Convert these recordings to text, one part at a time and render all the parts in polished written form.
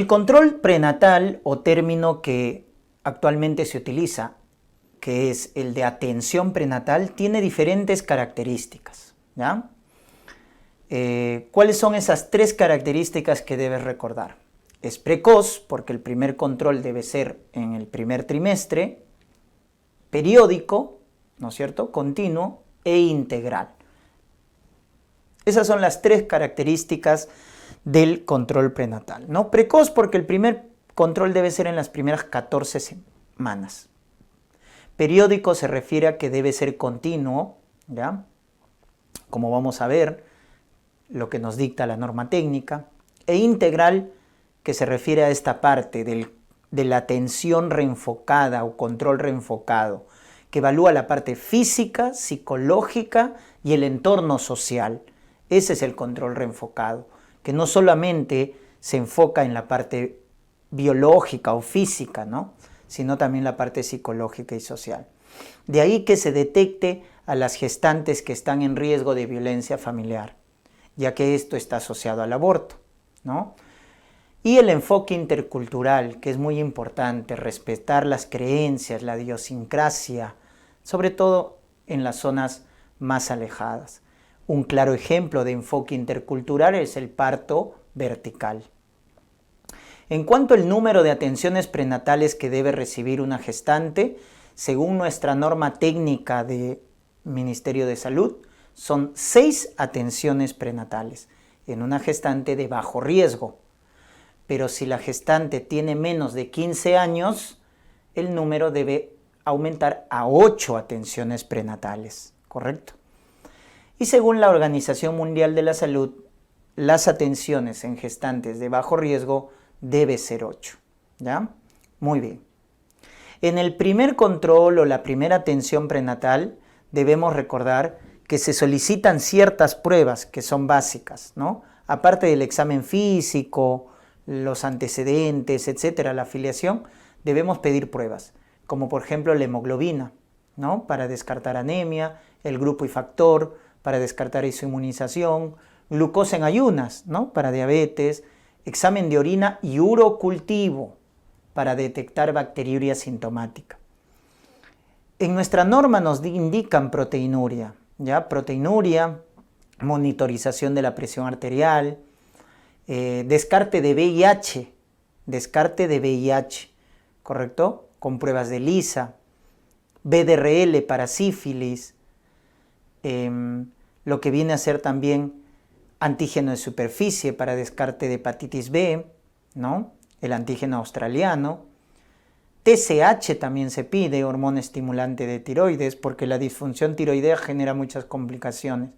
control prenatal, o término que actualmente se utiliza, que es el de atención prenatal, tiene diferentes características, ¿ya? ¿Cuáles son esas 3 características que debes recordar? Es precoz, porque el primer control debe ser en el primer trimestre, periódico, ¿no es cierto?, continuo e integral. Esas son las 3 características del control prenatal, ¿no? Precoz porque el primer control debe ser en las primeras 14 semanas. Periódico se refiere a que debe ser continuo, ¿ya? Como vamos a ver, lo que nos dicta la norma técnica. E integral, que se refiere a esta parte de la atención reenfocada o control reenfocado, que evalúa la parte física, psicológica y el entorno social. Ese es el control reenfocado, que no solamente se enfoca en la parte biológica o física, ¿no?, sino también la parte psicológica y social. De ahí que se detecte a las gestantes que están en riesgo de violencia familiar, ya que esto está asociado al aborto, ¿no? Y el enfoque intercultural, que es muy importante, respetar las creencias, la idiosincrasia, sobre todo en las zonas más alejadas. Un claro ejemplo de enfoque intercultural es el parto vertical. En cuanto al número de atenciones prenatales que debe recibir una gestante, según nuestra norma técnica del Ministerio de Salud, son 6 atenciones prenatales en una gestante de bajo riesgo. Pero si la gestante tiene menos de 15 años, el número debe aumentar a 8 atenciones prenatales, ¿correcto? Y según la Organización Mundial de la Salud, las atenciones en gestantes de bajo riesgo debe ser 8, ¿ya? Muy bien. En el primer control o la primera atención prenatal debemos recordar que se solicitan ciertas pruebas que son básicas, ¿no? Aparte del examen físico, los antecedentes, etcétera, la afiliación, debemos pedir pruebas, como por ejemplo la hemoglobina, ¿no?, para descartar anemia, el grupo y factor, para descartar isoinmunización, glucosa en ayunas, ¿no?, para diabetes, examen de orina y urocultivo, para detectar bacteriuria sintomática. En nuestra norma nos indican proteinuria, ¿ya? Proteinuria, monitorización de la presión arterial, descarte de VIH, ¿correcto?, con pruebas de ELISA, VDRL para sífilis, lo que viene a ser también antígeno de superficie para descarte de hepatitis B, ¿no?, el antígeno australiano. TSH también se pide, hormona estimulante de tiroides, porque la disfunción tiroidea genera muchas complicaciones.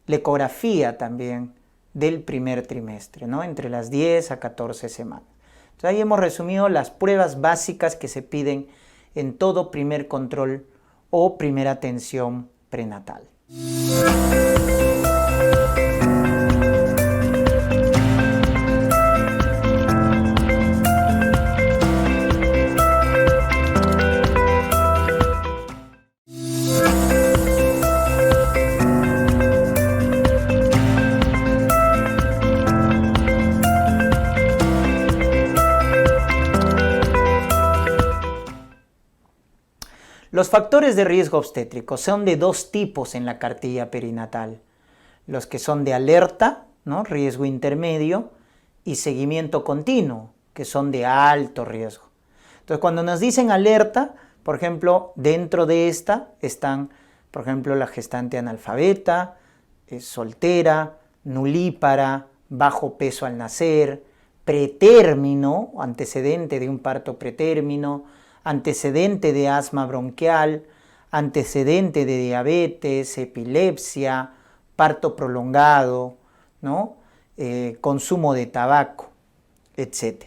La ecografía también del primer trimestre, ¿no?, entre las 10 a 14 semanas. Entonces ahí hemos resumido las pruebas básicas que se piden en todo primer control o primera atención prenatal. Los factores de riesgo obstétrico son de 2 tipos en la cartilla perinatal. Los que son de alerta, ¿no?, riesgo intermedio, y seguimiento continuo, que son de alto riesgo. Entonces, cuando nos dicen alerta, por ejemplo, dentro de esta están, por ejemplo, la gestante analfabeta, soltera, nulípara, bajo peso al nacer, pretérmino, antecedente de un parto pretérmino, antecedente de asma bronquial, antecedente de diabetes, epilepsia, parto prolongado, ¿no?, consumo de tabaco, etc.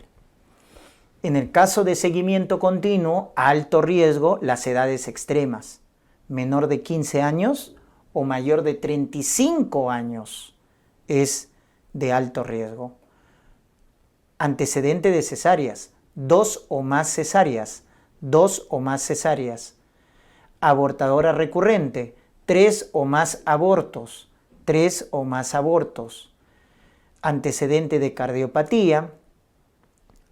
En el caso de seguimiento continuo, a alto riesgo, las edades extremas, menor de 15 años o mayor de 35 años es de alto riesgo. Antecedente de cesáreas, 2 o más cesáreas, abortadora recurrente, 3 o más abortos, antecedente de cardiopatía,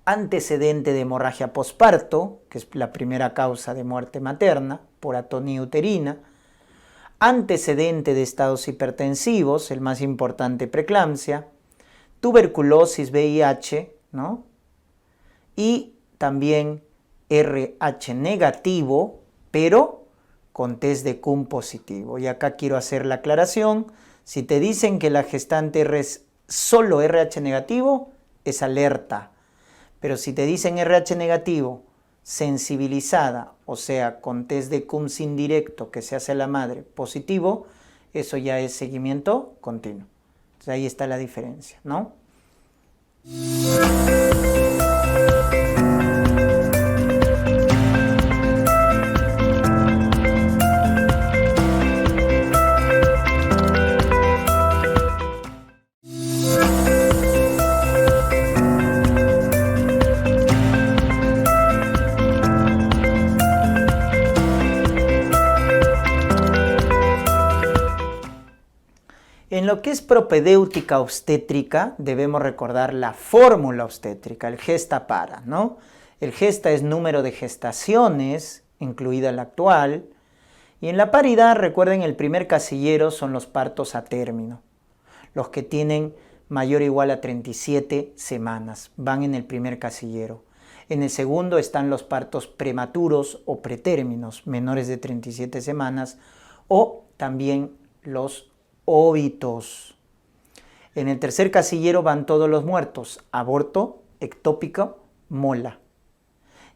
antecedente de hemorragia posparto, que es la primera causa de muerte materna por atonía uterina, antecedente de estados hipertensivos, el más importante preeclampsia, tuberculosis, VIH, ¿no? Y también RH negativo, pero con test de CUM positivo. Y acá quiero hacer la aclaración, si te dicen que la gestante es solo RH negativo, es alerta. Pero si te dicen RH negativo, sensibilizada, o sea, con test de CUMS indirecto que se hace a la madre positivo, eso ya es seguimiento continuo. Entonces ahí está la diferencia, ¿no? En lo que es propedéutica obstétrica, debemos recordar la fórmula obstétrica, el gesta para, ¿no? El gesta es número de gestaciones, incluida la actual, y en la paridad, recuerden, el primer casillero son los partos a término, los que tienen mayor o igual a 37 semanas, van en el primer casillero. En el segundo están los partos prematuros o pretérminos, menores de 37 semanas, o también los óbitos. En el tercer casillero van todos los muertos, aborto, ectópico, mola.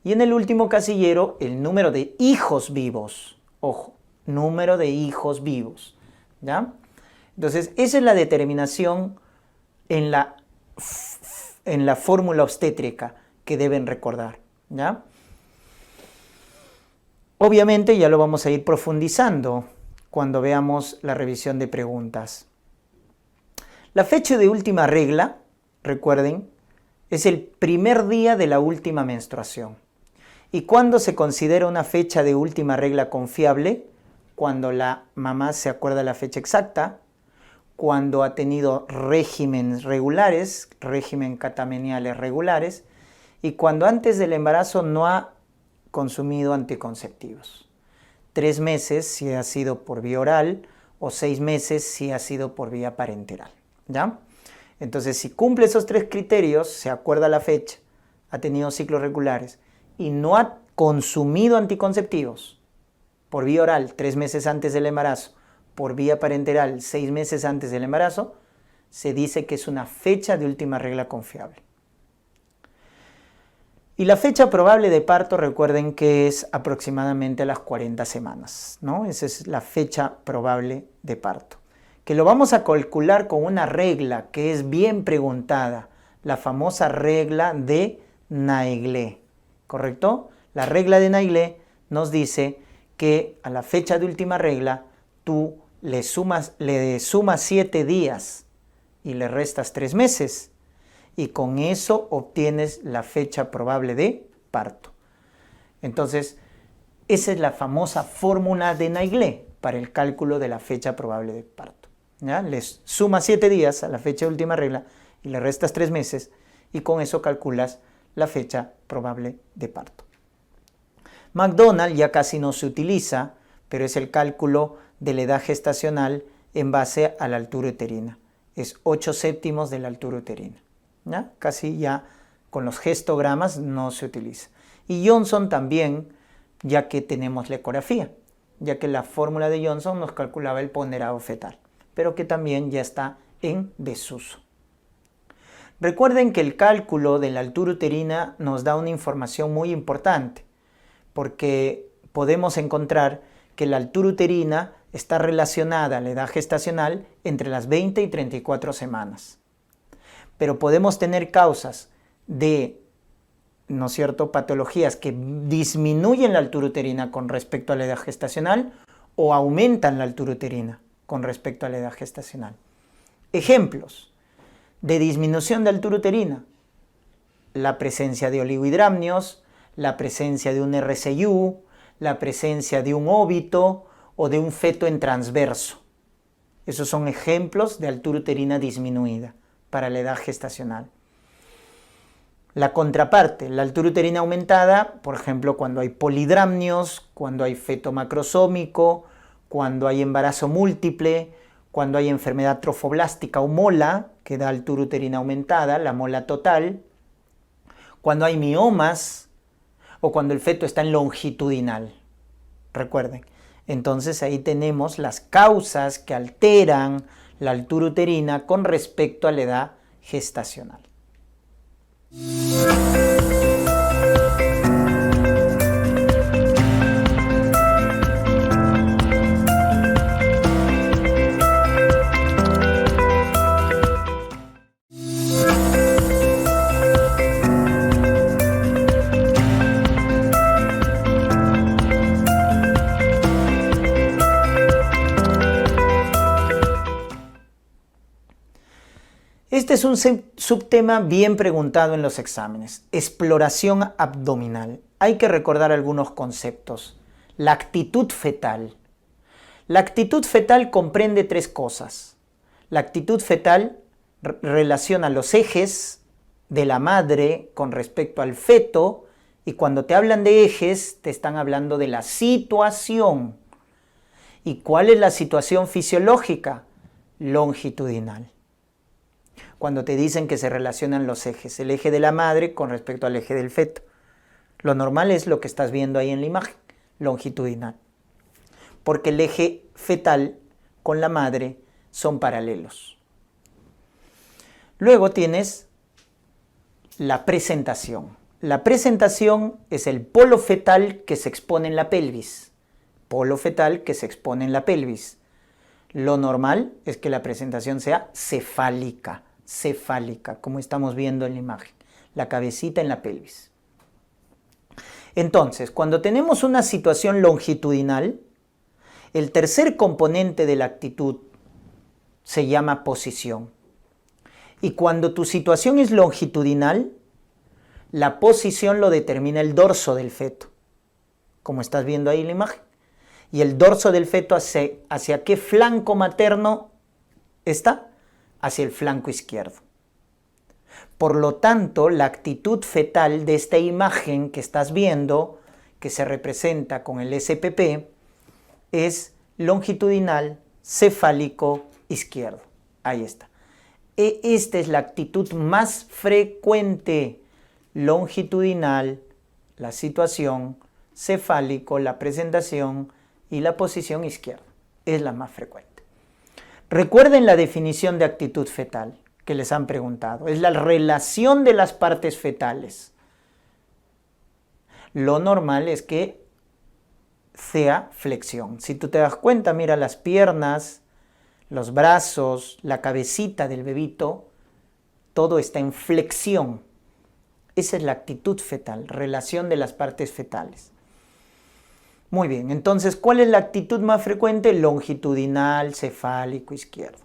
Y en el último casillero, el número de hijos vivos. Ojo, número de hijos vivos. ¿Ya? Entonces, esa es la determinación en la fórmula obstétrica que deben recordar. ¿Ya? Obviamente ya lo vamos a ir profundizando cuando veamos la revisión de preguntas. La fecha de última regla, recuerden, es el primer día de la última menstruación. ¿Y cuándo se considera una fecha de última regla confiable? Cuando la mamá se acuerda la fecha exacta, cuando ha tenido regímenes regulares, régimen catameniales regulares, y cuando antes del embarazo no ha consumido anticonceptivos. 3 meses si ha sido por vía oral o 6 meses si ha sido por vía parenteral, ¿ya? Entonces, si cumple esos 3 criterios, se acuerda la fecha, ha tenido ciclos regulares y no ha consumido anticonceptivos por vía oral 3 meses antes del embarazo, por vía parenteral 6 meses antes del embarazo, se dice que es una fecha de última regla confiable. Y la fecha probable de parto, recuerden que es aproximadamente a las 40 semanas, ¿no? Esa es la fecha probable de parto. Que lo vamos a calcular con una regla que es bien preguntada, la famosa regla de Naegele, ¿correcto? La regla de Naegele nos dice que a la fecha de última regla tú le sumas 7 días y le restas 3 meses. Y con eso obtienes la fecha probable de parto. Entonces, esa es la famosa fórmula de Naegele para el cálculo de la fecha probable de parto. ¿Ya? Les sumas 7 días a la fecha de última regla y le restas 3 meses y con eso calculas la fecha probable de parto. McDonald ya casi no se utiliza, pero es el cálculo de la edad gestacional en base a la altura uterina. Es 8/7 de la altura uterina. ¿Ya? Casi ya con los gestogramas no se utiliza. Y Johnson también, ya que tenemos la ecografía, ya que la fórmula de Johnson nos calculaba el ponderado fetal, pero que también ya está en desuso. Recuerden que el cálculo de la altura uterina nos da una información muy importante, porque podemos encontrar que la altura uterina está relacionada a la edad gestacional entre las 20 y 34 semanas. Pero podemos tener causas de, ¿no es cierto?, patologías que disminuyen la altura uterina con respecto a la edad gestacional o aumentan la altura uterina con respecto a la edad gestacional. Ejemplos de disminución de altura uterina: la presencia de oligohidramnios, la presencia de un RCIU, la presencia de un óbito o de un feto en transverso. Esos son ejemplos de altura uterina disminuida para la edad gestacional. La contraparte, la altura uterina aumentada, por ejemplo, cuando hay polidramnios, cuando hay feto macrosómico, cuando hay embarazo múltiple, cuando hay enfermedad trofoblástica o mola, que da altura uterina aumentada, la mola total, cuando hay miomas o cuando el feto está en longitudinal. Recuerden, entonces ahí tenemos las causas que alteran la altura uterina con respecto a la edad gestacional. Este es un subtema bien preguntado en los exámenes, exploración abdominal. Hay que recordar algunos conceptos. La actitud fetal. La actitud fetal comprende tres cosas. La actitud fetal relaciona los ejes de la madre con respecto al feto, y cuando te hablan de ejes, te están hablando de la situación. ¿Y cuál es la situación fisiológica? Longitudinal. Cuando te dicen que se relacionan los ejes, el eje de la madre con respecto al eje del feto. Lo normal es lo que estás viendo ahí en la imagen, longitudinal. Porque el eje fetal con la madre son paralelos. Luego tienes la presentación. La presentación es el polo fetal que se expone en la pelvis. Polo fetal que se expone en la pelvis. Lo normal es que la presentación sea cefálica, como estamos viendo en la imagen, la cabecita en la pelvis. Entonces, cuando tenemos una situación longitudinal, el tercer componente de la actitud se llama posición. Y cuando tu situación es longitudinal, la posición lo determina el dorso del feto, como estás viendo ahí en la imagen. Y el dorso del feto hacia qué flanco materno está, hacia el flanco izquierdo. Por lo tanto, la actitud fetal de esta imagen que estás viendo, que se representa con el SPP, es longitudinal, cefálico, izquierdo. Ahí está. Esta es la actitud más frecuente, longitudinal, la situación, cefálico, la presentación y la posición izquierda. Es la más frecuente. Recuerden la definición de actitud fetal que les han preguntado. Es la relación de las partes fetales. Lo normal es que sea flexión. Si tú te das cuenta, mira las piernas, los brazos, la cabecita del bebito, todo está en flexión. Esa es la actitud fetal, relación de las partes fetales. Muy bien, entonces, ¿cuál es la actitud más frecuente? Longitudinal, cefálico, izquierdo.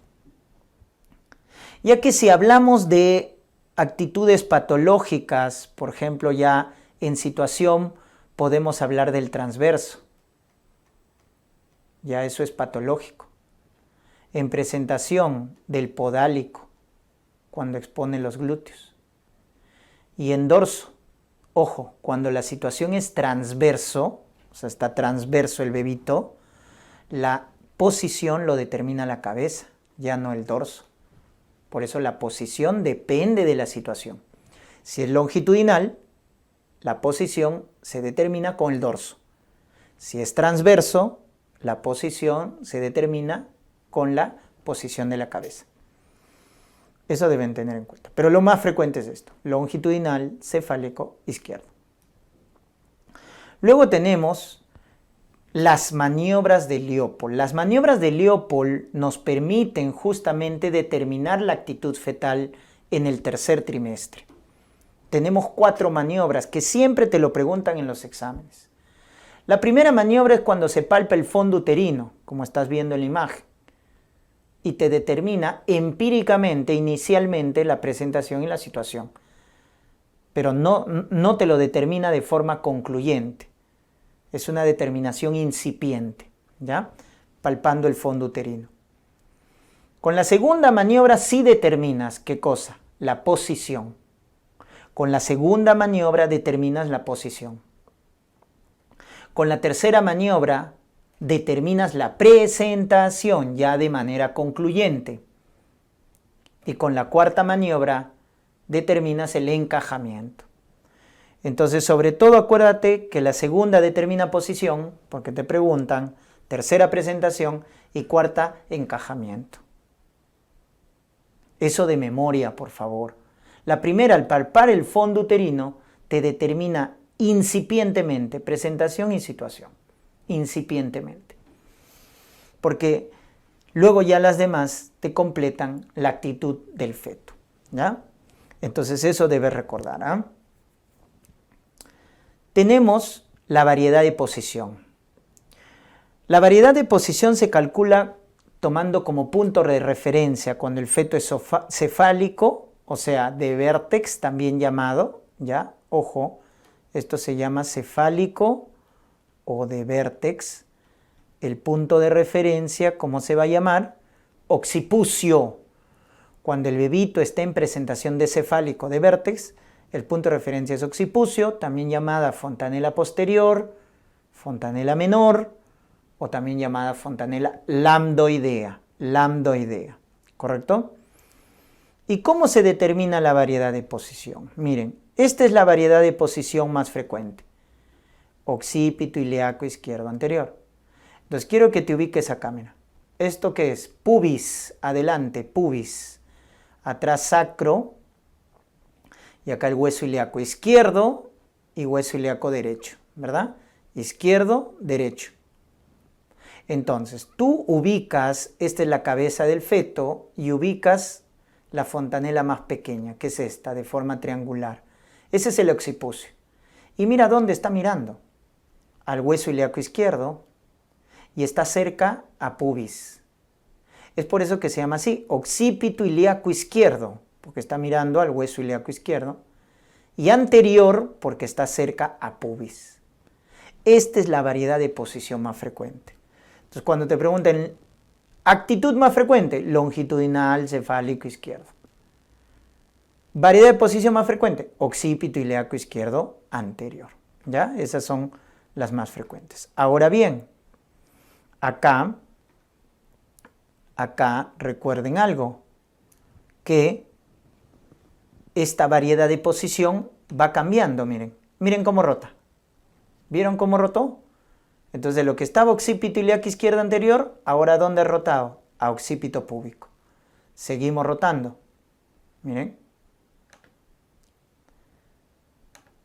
Ya que si hablamos de actitudes patológicas, por ejemplo, ya en situación, podemos hablar del transverso. Ya eso es patológico. En presentación, del podálico, cuando expone los glúteos. Y en dorso, ojo, cuando la situación es transverso, o sea, está transverso el bebito, la posición lo determina la cabeza, ya no el dorso. Por eso la posición depende de la situación. Si es longitudinal, la posición se determina con el dorso. Si es transverso, la posición se determina con la posición de la cabeza. Eso deben tener en cuenta. Pero lo más frecuente es esto, longitudinal, cefálico, izquierdo. Luego tenemos las maniobras de Leopold. Las maniobras de Leopold nos permiten justamente determinar la actitud fetal en el tercer trimestre. Tenemos 4 maniobras que siempre te lo preguntan en los exámenes. La primera maniobra es cuando se palpa el fondo uterino, como estás viendo en la imagen, y te determina empíricamente, inicialmente, la presentación y la situación. Pero no te lo determina de forma concluyente. Es una determinación incipiente, ¿ya? Palpando el fondo uterino. Con la segunda maniobra sí determinas, ¿qué cosa? La posición. Con la segunda maniobra determinas la posición. Con la tercera maniobra determinas la presentación ya de manera concluyente. Y con la cuarta maniobra determinas el encajamiento. Entonces, sobre todo acuérdate que la segunda determina posición, porque te preguntan, tercera presentación y cuarta encajamiento. Eso de memoria, por favor. La primera, al palpar el fondo uterino, te determina incipientemente presentación y situación. Incipientemente. Porque luego ya las demás te completan la actitud del feto. ¿Ya? Entonces eso debes recordar. ¿Ah? Tenemos la variedad de posición. La variedad de posición se calcula tomando como punto de referencia cuando el feto es cefálico, o sea, de vértex también llamado, ¿ya? Ojo, esto se llama cefálico o de vértex. El punto de referencia, ¿cómo se va a llamar? Occipucio. Cuando el bebito está en presentación de cefálico de vértex, el punto de referencia es occipucio, también llamada fontanela posterior, fontanela menor, o también llamada fontanela lambdoidea, ¿correcto? ¿Y cómo se determina la variedad de posición? Miren, esta es la variedad de posición más frecuente. Occipito ilíaco izquierdo anterior. Entonces quiero que te ubiques acá, mira. ¿Esto qué es? Pubis, adelante, pubis. Atrás sacro. Y acá el hueso ilíaco izquierdo y hueso ilíaco derecho, ¿verdad? Izquierdo, derecho. Entonces, tú ubicas, esta es la cabeza del feto, y ubicas la fontanela más pequeña, que es esta, de forma triangular. Ese es el occipucio. Y mira dónde está mirando. Al hueso ilíaco izquierdo, y está cerca a pubis. Es por eso que se llama así, occipito ilíaco izquierdo, porque está mirando al hueso ilíaco izquierdo, y anterior, porque está cerca a pubis. Esta es la variedad de posición más frecuente. Entonces, cuando te pregunten, actitud más frecuente, longitudinal, cefálico, izquierdo. Variedad de posición más frecuente, occipito ilíaco izquierdo, anterior. ¿Ya? Esas son las más frecuentes. Ahora bien, acá recuerden algo, que esta variedad de posición va cambiando, miren. Miren cómo rota. ¿Vieron cómo rotó? Entonces, de lo que estaba occipito ilíaco izquierdo anterior, ahora ¿a dónde ha rotado? A occipito púbico. Seguimos rotando. Miren.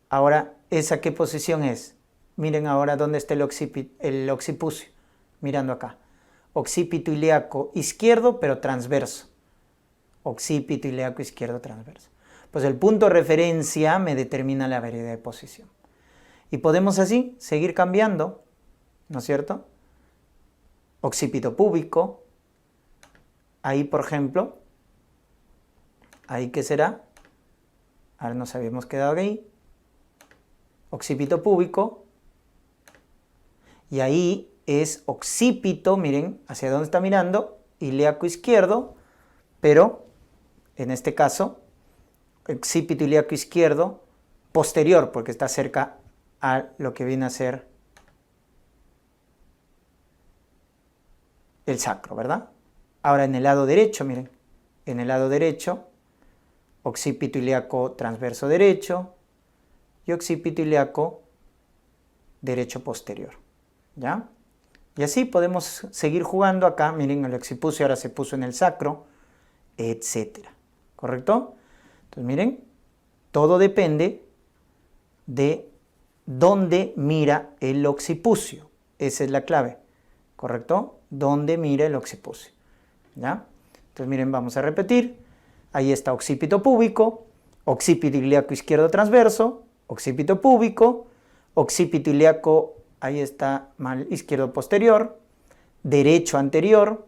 Ahora, ¿esa qué posición es? Miren ahora dónde está el occipucio. Mirando acá. Occipito ilíaco izquierdo, pero transverso. Occipito ilíaco izquierdo transverso. Pues el punto de referencia me determina la variedad de posición. Y podemos así seguir cambiando, ¿no es cierto? Occipito púbico. Ahí, por ejemplo, ¿ahí qué será? Ahora nos habíamos quedado ahí. Occipito púbico. Y ahí es occipito, miren, hacia dónde está mirando, ilíaco izquierdo, pero en este caso, occipito ilíaco izquierdo posterior, porque está cerca a lo que viene a ser el sacro, ¿verdad? Ahora en el lado derecho, miren, en el lado derecho, occipito ilíaco transverso derecho y occipito ilíaco derecho posterior, ¿ya? Y así podemos seguir jugando acá, miren, el occipucio ahora se puso en el sacro, etcétera, ¿correcto? Entonces miren, todo depende de dónde mira el occipucio, esa es la clave, ¿correcto? Dónde mira el occipucio, ¿ya? Entonces miren, vamos a repetir, ahí está occipito púbico, occipito ilíaco izquierdo transverso, occipito púbico, occipito ilíaco, ahí está mal izquierdo posterior, derecho anterior,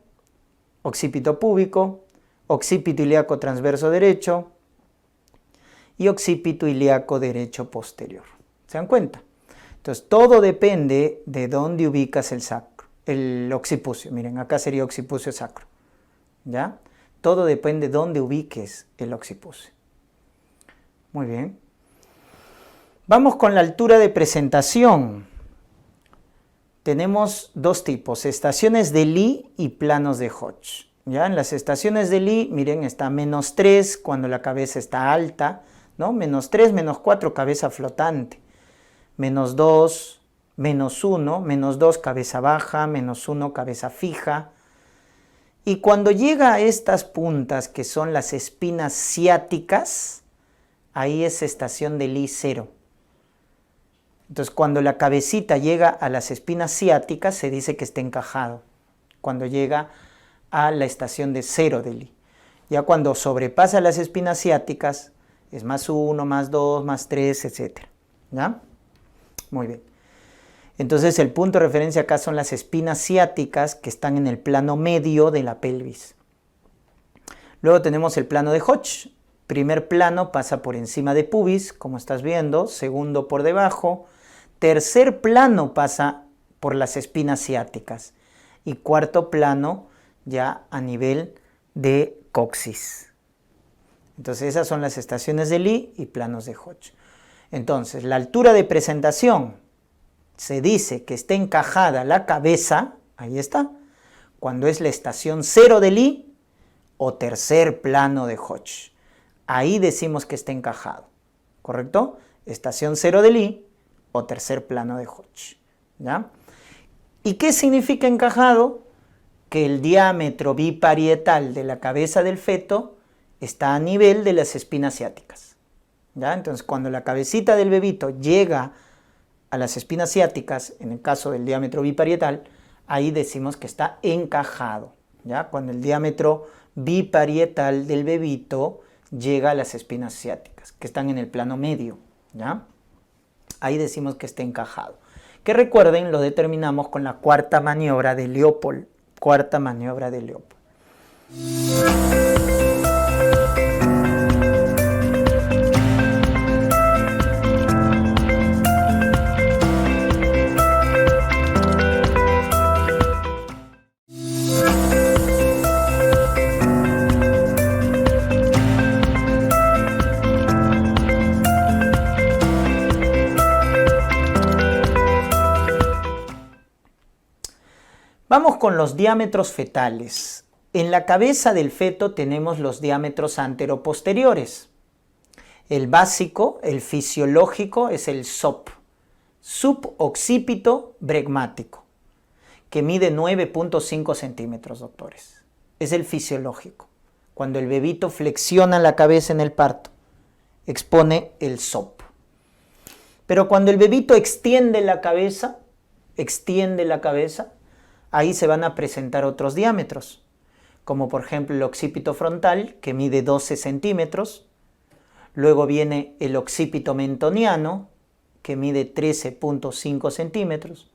occipito púbico, occipito ilíaco transverso derecho y occipito ilíaco derecho posterior. ¿Se dan cuenta? Entonces todo depende de dónde ubicas el sacro, el occipucio. Miren, acá sería occipucio sacro, ¿ya? Todo depende de dónde ubiques el occipucio. Muy bien. Vamos con la altura de presentación. Tenemos dos tipos, estaciones de Lie y planos de Hodge. ¿Ya? En las estaciones de Lie, miren, está -3 cuando la cabeza está alta, ¿no? -3, -4, cabeza flotante. -2, -1, -2, cabeza baja, -1, cabeza fija. Y cuando llega a estas puntas, que son las espinas ciáticas, ahí es estación de Lie 0. Entonces, cuando la cabecita llega a las espinas ciáticas, se dice que está encajado. Cuando llega a la estación de 0 de Lie. Ya cuando sobrepasa las espinas ciáticas, es +1, +2, +3, etc. ¿Ya? Muy bien. Entonces, el punto de referencia acá son las espinas ciáticas que están en el plano medio de la pelvis. Luego tenemos el plano de Hodge. Primer plano pasa por encima de pubis, como estás viendo. Segundo por debajo. Tercer plano pasa por las espinas ciáticas. Y cuarto plano ya a nivel de coxis. Entonces esas son las estaciones de Lie y planos de Hodge. Entonces la altura de presentación se dice que está encajada la cabeza, ahí está, cuando es la estación 0 de Lie o tercer plano de Hodge. Ahí decimos que está encajado, ¿correcto? Estación 0 de Lie o tercer plano de Hodge. ¿Ya? ¿Y qué significa encajado? Que el diámetro biparietal de la cabeza del feto está a nivel de las espinas ciáticas. ¿Ya? Entonces, cuando la cabecita del bebito llega a las espinas ciáticas, en el caso del diámetro biparietal, ahí decimos que está encajado. ¿Ya? Cuando el diámetro biparietal del bebito llega a las espinas ciáticas, que están en el plano medio. ¿Ya? Ahí decimos que está encajado. Que recuerden, lo determinamos con la cuarta maniobra de Leopold. Cuarta maniobra de Leopold. Vamos con los diámetros fetales. En la cabeza del feto tenemos los diámetros anteroposteriores. El básico, el fisiológico, es el SOP, suboccipito bregmático, que mide 9.5 centímetros, doctores. Es el fisiológico. Cuando el bebito flexiona la cabeza en el parto, expone el SOP. Pero cuando el bebito extiende la cabeza, ahí se van a presentar otros diámetros, como por ejemplo el occipito frontal, que mide 12 centímetros. Luego viene el occipito mentoniano, que mide 13.5 centímetros.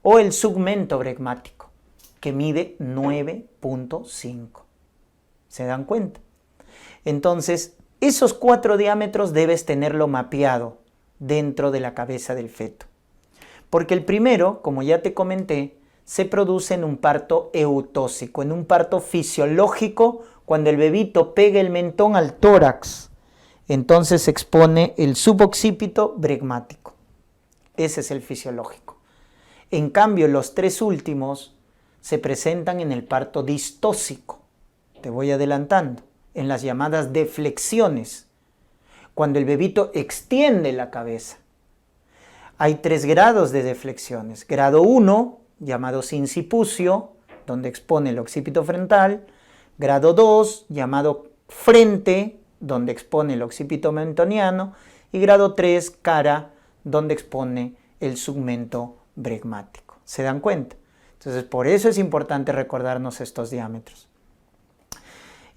O el submento bregmático, que mide 9.5. ¿Se dan cuenta? Entonces, esos 4 diámetros debes tenerlo mapeado dentro de la cabeza del feto. Porque el primero, como ya te comenté, se produce en un parto eutóxico, en un parto fisiológico, cuando el bebito pega el mentón al tórax. Entonces se expone el suboccipito bregmático. Ese es el fisiológico. En cambio, los 3 últimos se presentan en el parto distóxico. Te voy adelantando. En las llamadas deflexiones, cuando el bebito extiende la cabeza. Hay 3 grados de deflexiones. Grado 1, llamado sincipucio, donde expone el occipito frontal. Grado 2, llamado frente, donde expone el occipito mentoniano. Y grado 3, cara, donde expone el submento bregmático. ¿Se dan cuenta? Entonces, por eso es importante recordarnos estos diámetros.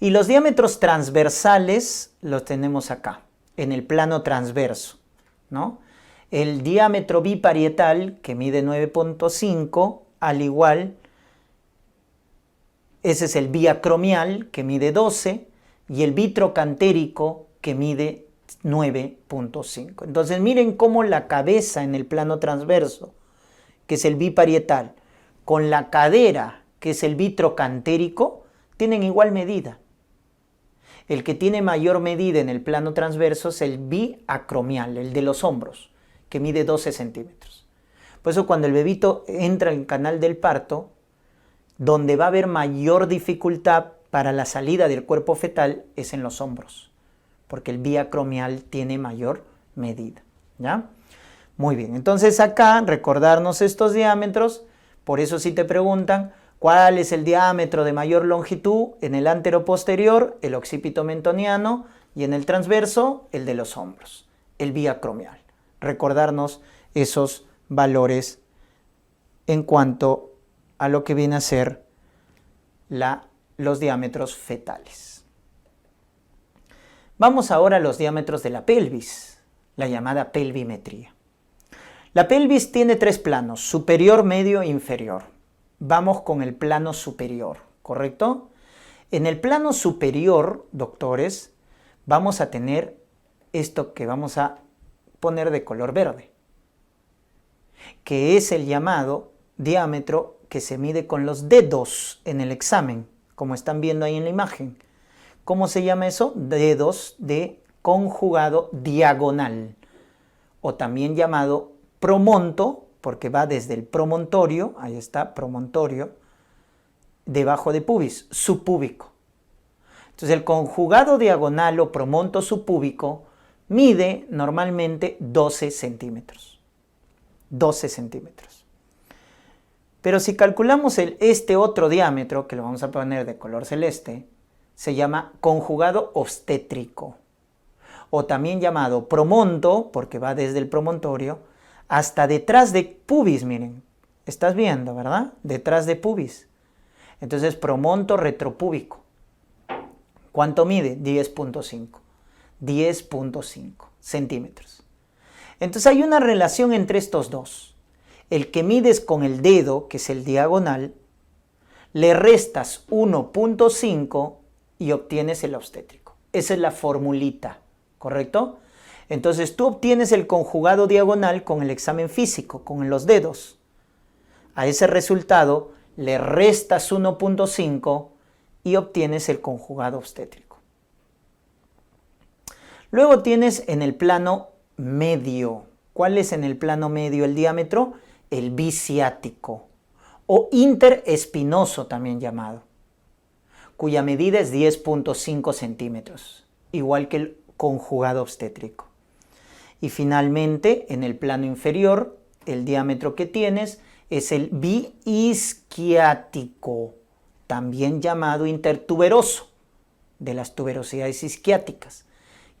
Y los diámetros transversales los tenemos acá, en el plano transverso, ¿no? El diámetro biparietal, que mide 9.5, al igual, ese es el biacromial, que mide 12, y el vitrocantérico, que mide 9.5. Entonces miren cómo la cabeza en el plano transverso, que es el biparietal, con la cadera, que es el vitrocantérico, tienen igual medida. El que tiene mayor medida en el plano transverso es el biacromial, el de los hombros, que mide 12 centímetros. Por eso cuando el bebito entra en el canal del parto, donde va a haber mayor dificultad para la salida del cuerpo fetal es en los hombros, porque el biacromial tiene mayor medida, ¿ya? Muy bien, entonces acá recordarnos estos diámetros, por eso si te preguntan cuál es el diámetro de mayor longitud en el anteroposterior, el occipito mentoniano, y en el transverso, el de los hombros, el biacromial. Recordarnos esos valores en cuanto a lo que viene a ser los diámetros fetales. Vamos ahora a los diámetros de la pelvis, la llamada pelvimetría. La pelvis tiene 3 planos, superior, medio e inferior. Vamos con el plano superior, ¿correcto? En el plano superior, doctores, vamos a tener esto que vamos a poner de color verde, que es el llamado diámetro que se mide con los dedos en el examen, como están viendo ahí en la imagen. ¿Cómo se llama eso? Dedos de conjugado diagonal, o también llamado promonto, porque va desde el promontorio, ahí está, promontorio, debajo de pubis, subpúbico. Entonces el conjugado diagonal o promonto subpúbico mide normalmente 12 centímetros. 12 centímetros. Pero si calculamos este otro diámetro, que lo vamos a poner de color celeste, se llama conjugado obstétrico, o también llamado promonto, porque va desde el promontorio, hasta detrás de pubis, miren, estás viendo, ¿verdad? Detrás de pubis. Entonces, promonto retropúbico. ¿Cuánto mide? 10.5. 10.5 centímetros. Entonces, hay una relación entre estos dos. El que mides con el dedo, que es el diagonal, le restas 1.5 y obtienes el obstétrico. Esa es la formulita, ¿correcto? Entonces tú obtienes el conjugado diagonal con el examen físico, con los dedos. A ese resultado le restas 1.5 y obtienes el conjugado obstétrico. Luego tienes en el plano medio. ¿Cuál es en el plano medio el diámetro? El biciático o interespinoso también llamado, cuya medida es 10.5 centímetros, igual que el conjugado obstétrico. Y finalmente, en el plano inferior, el diámetro que tienes es el biisquiático, también llamado intertuberoso, de las tuberosidades isquiáticas,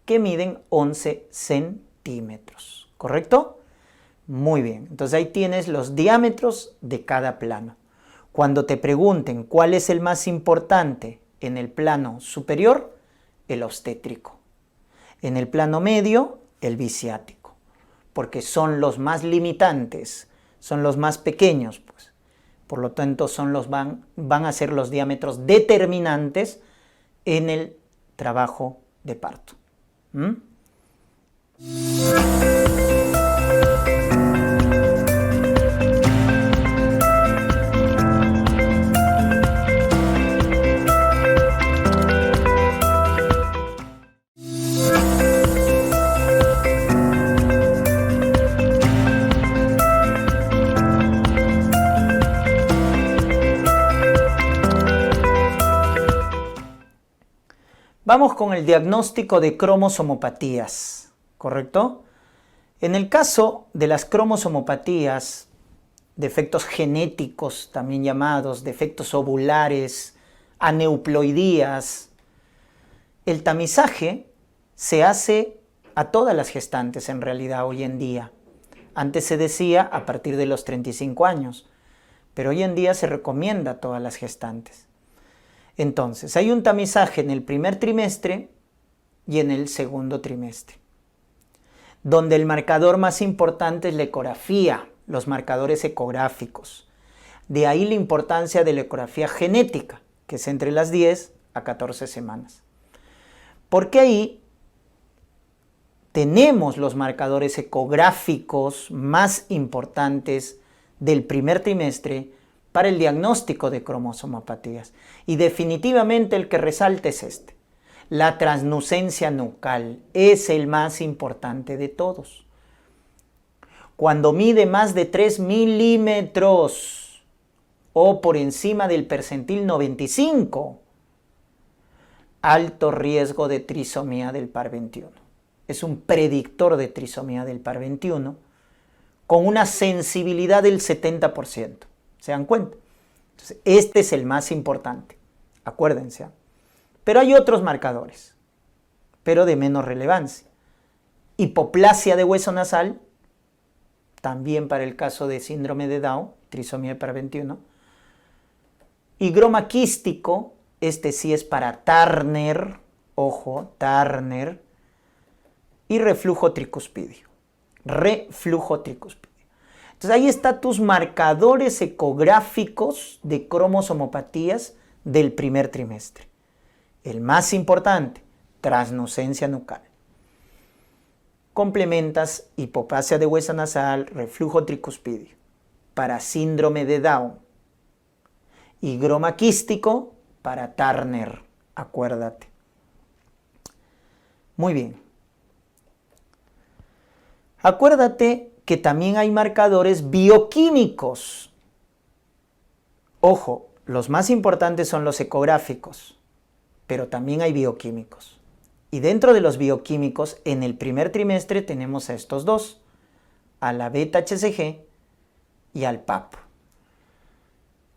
que miden 11 centímetros, ¿correcto? Muy bien, entonces ahí tienes los diámetros de cada plano. Cuando te pregunten cuál es el más importante en el plano superior, el obstétrico. En el plano medio, el biciático, porque son los más limitantes, son los más pequeños, pues. Por lo tanto, van a ser los diámetros determinantes en el trabajo de parto. Vamos con el diagnóstico de cromosomopatías, ¿correcto? En el caso de las cromosomopatías, defectos genéticos también llamados, defectos ovulares, aneuploidías, el tamizaje se hace a todas las gestantes en realidad hoy en día. Antes se decía a partir de los 35 años, pero hoy en día se recomienda a todas las gestantes. Entonces, hay un tamizaje en el primer trimestre y en el segundo trimestre, donde el marcador más importante es la ecografía, los marcadores ecográficos. De ahí la importancia de la ecografía genética, que es entre las 10 a 14 semanas. Porque ahí tenemos los marcadores ecográficos más importantes del primer trimestre para el diagnóstico de cromosomopatías. Y definitivamente el que resalta es este. La translucencia nucal es el más importante de todos. Cuando mide más de 3 milímetros o por encima del percentil 95, alto riesgo de trisomía del par 21. Es un predictor de trisomía del par 21 con una sensibilidad del 70%. ¿Se dan cuenta? Entonces, este es el más importante. Acuérdense. Pero hay otros marcadores, pero de menos relevancia. Hipoplasia de hueso nasal, también para el caso de síndrome de Down, trisomía del par 21. Higroma quístico, este sí es para Turner, ojo, Turner. Y reflujo tricuspidio. Reflujo tricuspidio. Entonces ahí están tus marcadores ecográficos de cromosomopatías del primer trimestre. El más importante, translucencia nucal. Complementas hipoplasia de hueso nasal, reflujo tricuspidio. Para síndrome de Down. Higroma quístico para Turner, acuérdate. Muy bien. Acuérdate que también hay marcadores bioquímicos. Ojo, los más importantes son los ecográficos, pero también hay bioquímicos. Y dentro de los bioquímicos, en el primer trimestre tenemos a estos dos, a la beta-HCG y al PAP.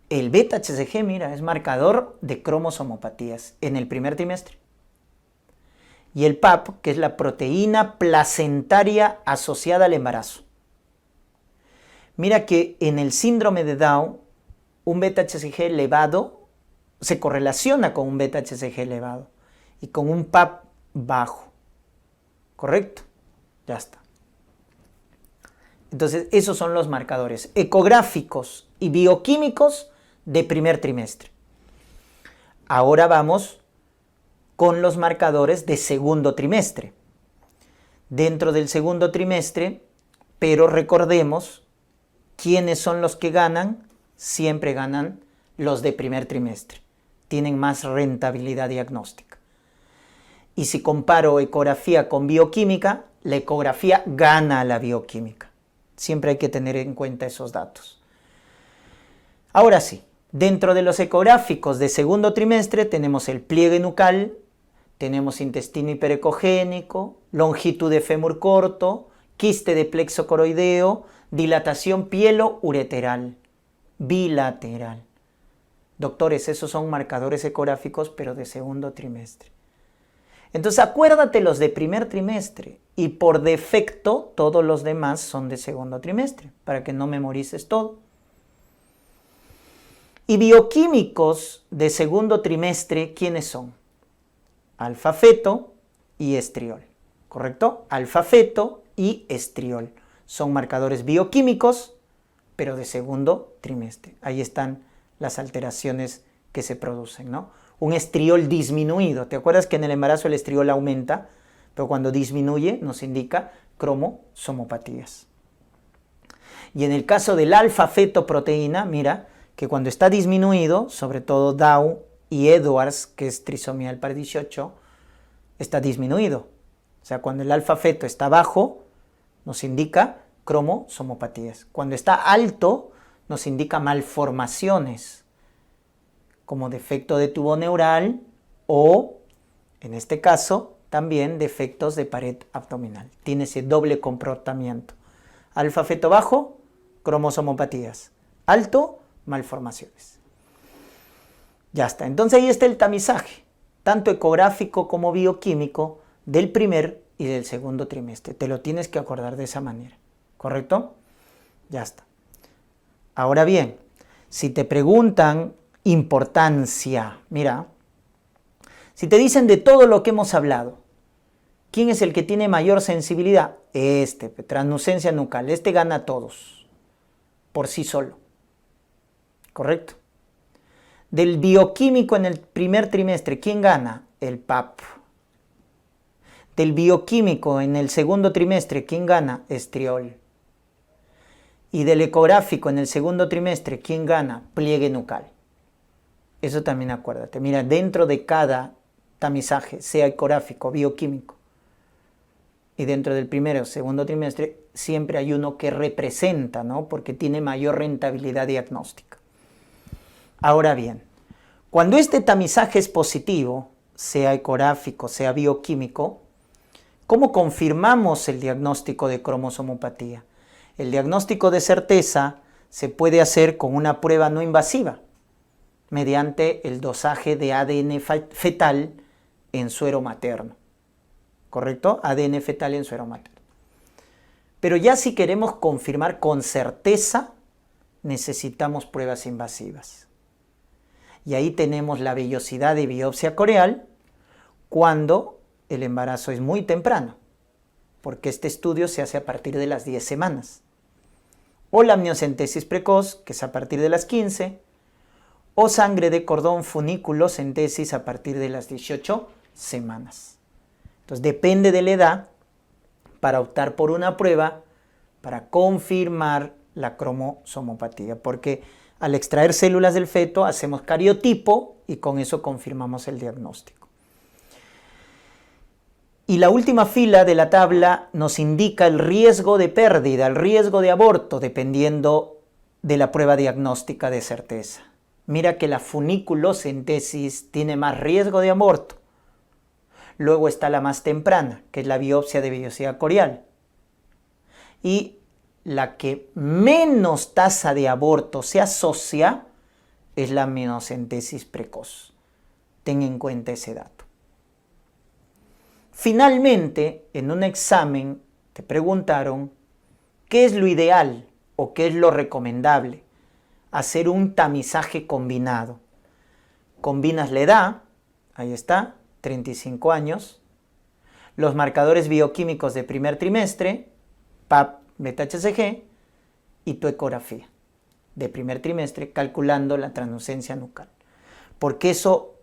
El beta-HCG, mira, es marcador de cromosomopatías en el primer trimestre. Y el PAP, que es la proteína placentaria asociada al embarazo. Mira que en el síndrome de Down, un beta-HCG elevado se correlaciona con un beta-HCG elevado y con un PAP bajo. ¿Correcto? Ya está. Entonces, esos son los marcadores ecográficos y bioquímicos de primer trimestre. Ahora vamos con los marcadores de segundo trimestre. Dentro del segundo trimestre, pero recordemos, ¿quiénes son los que ganan? Siempre ganan los de primer trimestre. Tienen más rentabilidad diagnóstica. Y si comparo ecografía con bioquímica, la ecografía gana a la bioquímica. Siempre hay que tener en cuenta esos datos. Ahora sí, dentro de los ecográficos de segundo trimestre tenemos el pliegue nucal, tenemos intestino hiperecogénico, longitud de fémur corto, quiste de plexo coroideo, dilatación pielo-ureteral, bilateral. Doctores, esos son marcadores ecográficos, pero de segundo trimestre. Entonces acuérdate los de primer trimestre y por defecto todos los demás son de segundo trimestre, para que no memorices todo. Y bioquímicos de segundo trimestre, ¿quiénes son? Alfa-feto y estriol, ¿correcto? Alfa-feto y estriol son marcadores bioquímicos, pero de segundo trimestre. Ahí están las alteraciones que se producen, ¿no? Un estriol disminuido. ¿Te acuerdas que en el embarazo el estriol aumenta? Pero cuando disminuye nos indica cromosomopatías. Y en el caso del alfa-fetoproteína, mira que cuando está disminuido, sobre todo Down y Edwards, que es trisomía del par 18, está disminuido. O sea, cuando el alfa-feto está bajo, nos indica cromosomopatías. Cuando está alto, nos indica malformaciones, como defecto de tubo neural o, en este caso, también defectos de pared abdominal. Tiene ese doble comportamiento. Alfa-feto bajo, cromosomopatías. Alto, malformaciones. Ya está. Entonces ahí está el tamizaje, tanto ecográfico como bioquímico, del primer y del segundo trimestre. Te lo tienes que acordar de esa manera. ¿Correcto? Ya está. Ahora bien, si te preguntan importancia, mira, si te dicen de todo lo que hemos hablado, ¿quién es el que tiene mayor sensibilidad? Translucencia nucal. Este gana a todos, por sí solo. ¿Correcto? Del bioquímico en el primer trimestre, ¿quién gana? El PAP. Del bioquímico en el segundo trimestre, ¿quién gana? Estriol. Y del ecográfico en el segundo trimestre, ¿quién gana? Pliegue nucal. Eso también acuérdate. Mira, dentro de cada tamizaje, sea ecográfico, bioquímico, y dentro del primero o segundo trimestre siempre hay uno que representa, ¿no? Porque tiene mayor rentabilidad diagnóstica. Ahora bien, cuando este tamizaje es positivo, sea ecográfico, sea bioquímico, ¿cómo confirmamos el diagnóstico de cromosomopatía? El diagnóstico de certeza se puede hacer con una prueba no invasiva, mediante el dosaje de ADN fetal en suero materno. ¿Correcto? ADN fetal en suero materno. Pero ya si queremos confirmar con certeza, necesitamos pruebas invasivas. Y ahí tenemos la vellosidad de biopsia coreal cuando el embarazo es muy temprano, porque este estudio se hace a partir de las 10 semanas. O la amniocentesis precoz, que es a partir de las 15, o sangre de cordón funiculocentesis a partir de las 18 semanas. Entonces depende de la edad para optar por una prueba para confirmar la cromosomopatía, porque al extraer células del feto hacemos cariotipo y con eso confirmamos el diagnóstico. Y la última fila de la tabla nos indica el riesgo de pérdida, el riesgo de aborto, dependiendo de la prueba diagnóstica de certeza. Mira que la funiculocentesis tiene más riesgo de aborto. Luego está la más temprana, que es la biopsia de vellosidad coreal. Y la que menos tasa de aborto se asocia es la amniocentesis precoz. Ten en cuenta ese dato. Finalmente, en un examen te preguntaron qué es lo ideal o qué es lo recomendable. Hacer un tamizaje combinado. Combinas la edad, ahí está, 35 años, los marcadores bioquímicos de primer trimestre, PAP, beta-HCG, y tu ecografía de primer trimestre, calculando la translucencia nucal. Porque eso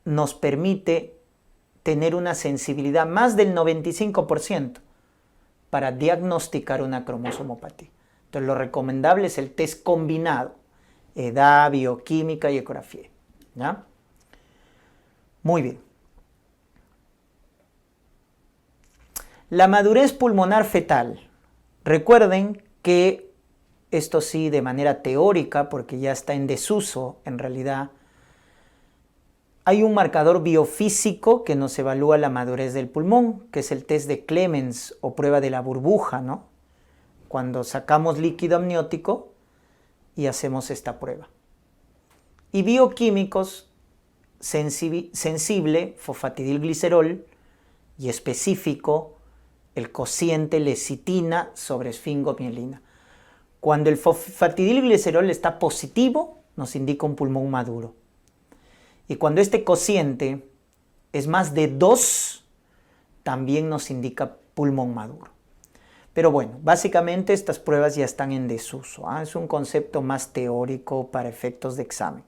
nos permite tener una sensibilidad más del 95% para diagnosticar una cromosomopatía. Entonces, lo recomendable es el test combinado, edad, bioquímica y ecografía. ¿Ya? Muy bien. La madurez pulmonar fetal. Recuerden que esto sí de manera teórica, porque ya está en desuso en realidad, hay un marcador biofísico que nos evalúa la madurez del pulmón, que es el test de Clemens o prueba de la burbuja, ¿no? Cuando sacamos líquido amniótico y hacemos esta prueba. Y bioquímicos, sensible, fosfatidilglicerol, y específico, el cociente lecitina sobre esfingomielina. Cuando el fosfatidilglicerol está positivo, nos indica un pulmón maduro. Y cuando este cociente es más de 2, también nos indica pulmón maduro. Pero bueno, básicamente estas pruebas ya están en desuso. Es un concepto más teórico para efectos de examen.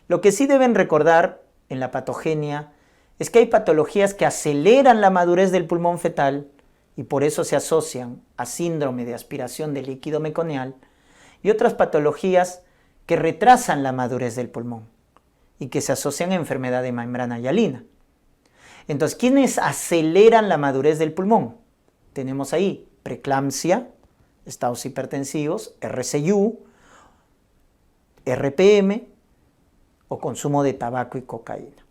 Lo que sí deben recordar en la patogenia es que hay patologías que aceleran la madurez del pulmón fetal y por eso se asocian a síndrome de aspiración de líquido meconial, y otras patologías que retrasan la madurez del pulmón y que se asocian a enfermedad de membrana hialina. Entonces, ¿quiénes aceleran la madurez del pulmón? Tenemos ahí preeclampsia, estados hipertensivos, RCU, RPM o consumo de tabaco y cocaína.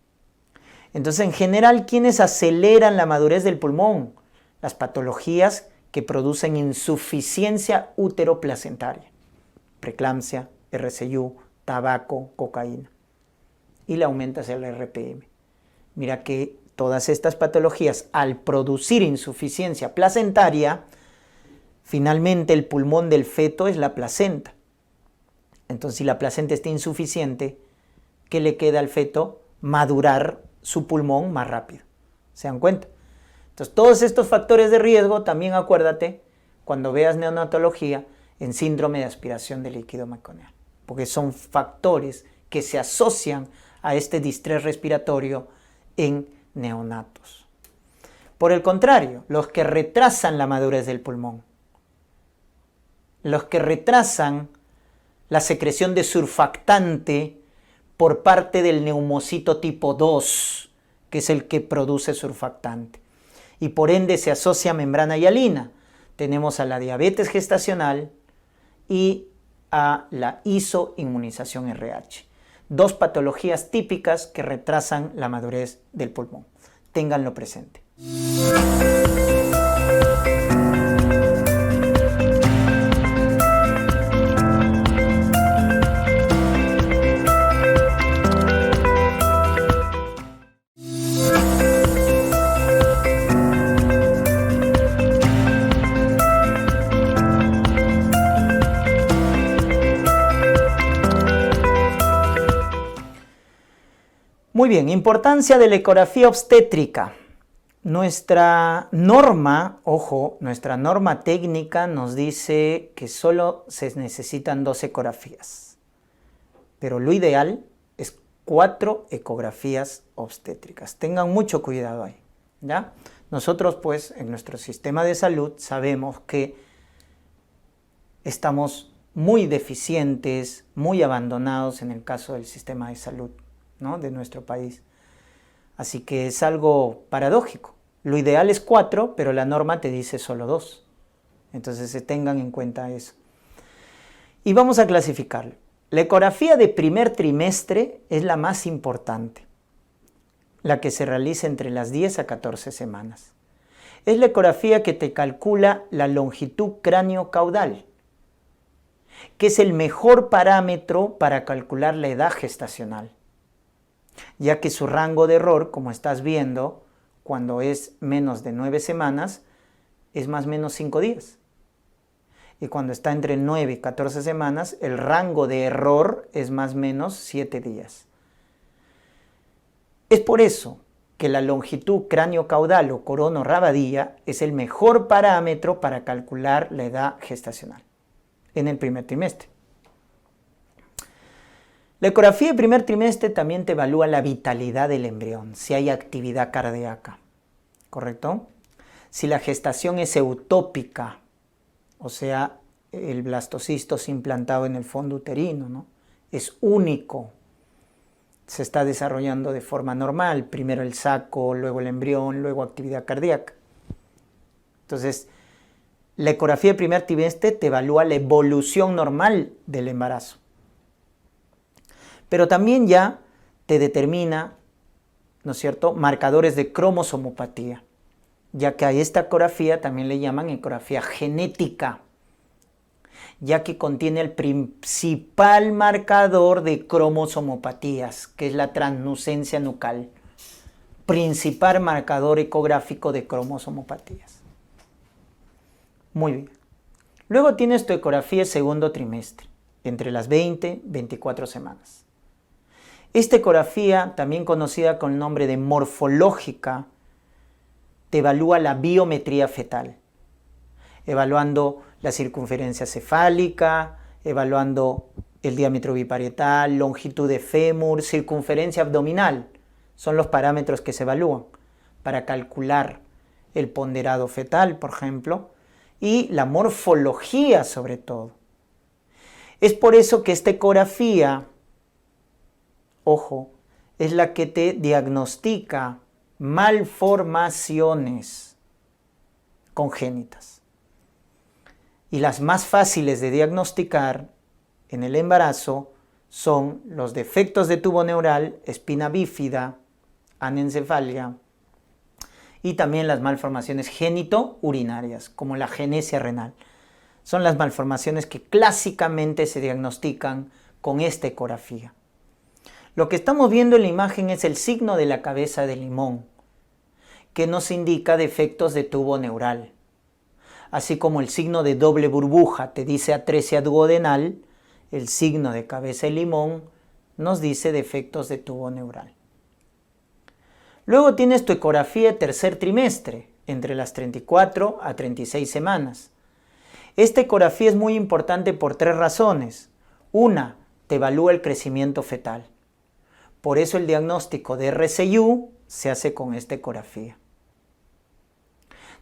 Entonces, en general, ¿quiénes aceleran la madurez del pulmón? Las patologías que producen insuficiencia uteroplacentaria, preeclampsia, RCU, tabaco, cocaína. Y le aumentas el RPM. Mira que todas estas patologías, al producir insuficiencia placentaria, finalmente el pulmón del feto es la placenta. Entonces, si la placenta está insuficiente, ¿qué le queda al feto? Madurar su pulmón más rápido. ¿Se dan cuenta? Entonces, todos estos factores de riesgo, también acuérdate, cuando veas neonatología, en síndrome de aspiración de líquido meconial, porque son factores que se asocian a este distrés respiratorio en neonatos. Por el contrario, los que retrasan la madurez del pulmón, los que retrasan la secreción de surfactante por parte del neumocito tipo 2, que es el que produce surfactante. Y por ende se asocia a membrana hialina. Tenemos a la diabetes gestacional y a la isoinmunización RH. Dos patologías típicas que retrasan la madurez del pulmón. Ténganlo presente. Muy bien, importancia de la ecografía obstétrica. Nuestra norma, ojo, nuestra norma técnica nos dice que solo se necesitan 2 ecografías, pero lo ideal es 4 ecografías obstétricas. Tengan mucho cuidado ahí, ¿ya? Nosotros, pues, en nuestro sistema de salud sabemos que estamos muy deficientes, muy abandonados en el caso del sistema de salud, ¿no?, de nuestro país. Así que es algo paradójico. Lo ideal es 4, pero la norma te dice solo 2. Entonces se tengan en cuenta eso. Y vamos a clasificarlo. La ecografía de primer trimestre es la más importante, la que se realiza entre las 10 a 14 semanas. Es la ecografía que te calcula la longitud cráneo-caudal, que es el mejor parámetro para calcular la edad gestacional, ya que su rango de error, como estás viendo, cuando es menos de 9 semanas, es más o menos 5 días. Y cuando está entre 9 y 14 semanas, el rango de error es más o menos 7 días. Es por eso que la longitud cráneo-caudal o corono-rabadilla es el mejor parámetro para calcular la edad gestacional en el primer trimestre. La ecografía de primer trimestre también te evalúa la vitalidad del embrión, si hay actividad cardíaca, ¿correcto? Si la gestación es eutópica, o sea, el blastocisto es implantado en el fondo uterino, ¿no? Es único, se está desarrollando de forma normal, primero el saco, luego el embrión, luego actividad cardíaca. Entonces, la ecografía de primer trimestre te evalúa la evolución normal del embarazo. Pero también ya te determina, ¿no es cierto?, marcadores de cromosomopatía, ya que a esta ecografía también le llaman ecografía genética, ya que contiene el principal marcador de cromosomopatías, que es la transnucencia nucal, principal marcador ecográfico de cromosomopatías. Muy bien. Luego tienes tu ecografía de segundo trimestre, entre las 20 y 24 semanas. Esta ecografía, también conocida con el nombre de morfológica, te evalúa la biometría fetal, evaluando la circunferencia cefálica, evaluando el diámetro biparietal, longitud de fémur, circunferencia abdominal. Son los parámetros que se evalúan para calcular el ponderado fetal, por ejemplo, y la morfología sobre todo. Es por eso que esta ecografía, ojo, es la que te diagnostica malformaciones congénitas. Y las más fáciles de diagnosticar en el embarazo son los defectos de tubo neural, espina bífida, anencefalia y también las malformaciones genito-urinarias, como la genesia renal. Son las malformaciones que clásicamente se diagnostican con esta ecografía. Lo que estamos viendo en la imagen es el signo de la cabeza de limón, que nos indica defectos de tubo neural. Así como el signo de doble burbuja te dice atresia duodenal, el signo de cabeza de limón nos dice defectos de tubo neural. Luego tienes tu ecografía de tercer trimestre, entre las 34 a 36 semanas. Esta ecografía es muy importante por 3 razones. Una, te evalúa el crecimiento fetal. Por eso el diagnóstico de RCIU se hace con esta ecografía.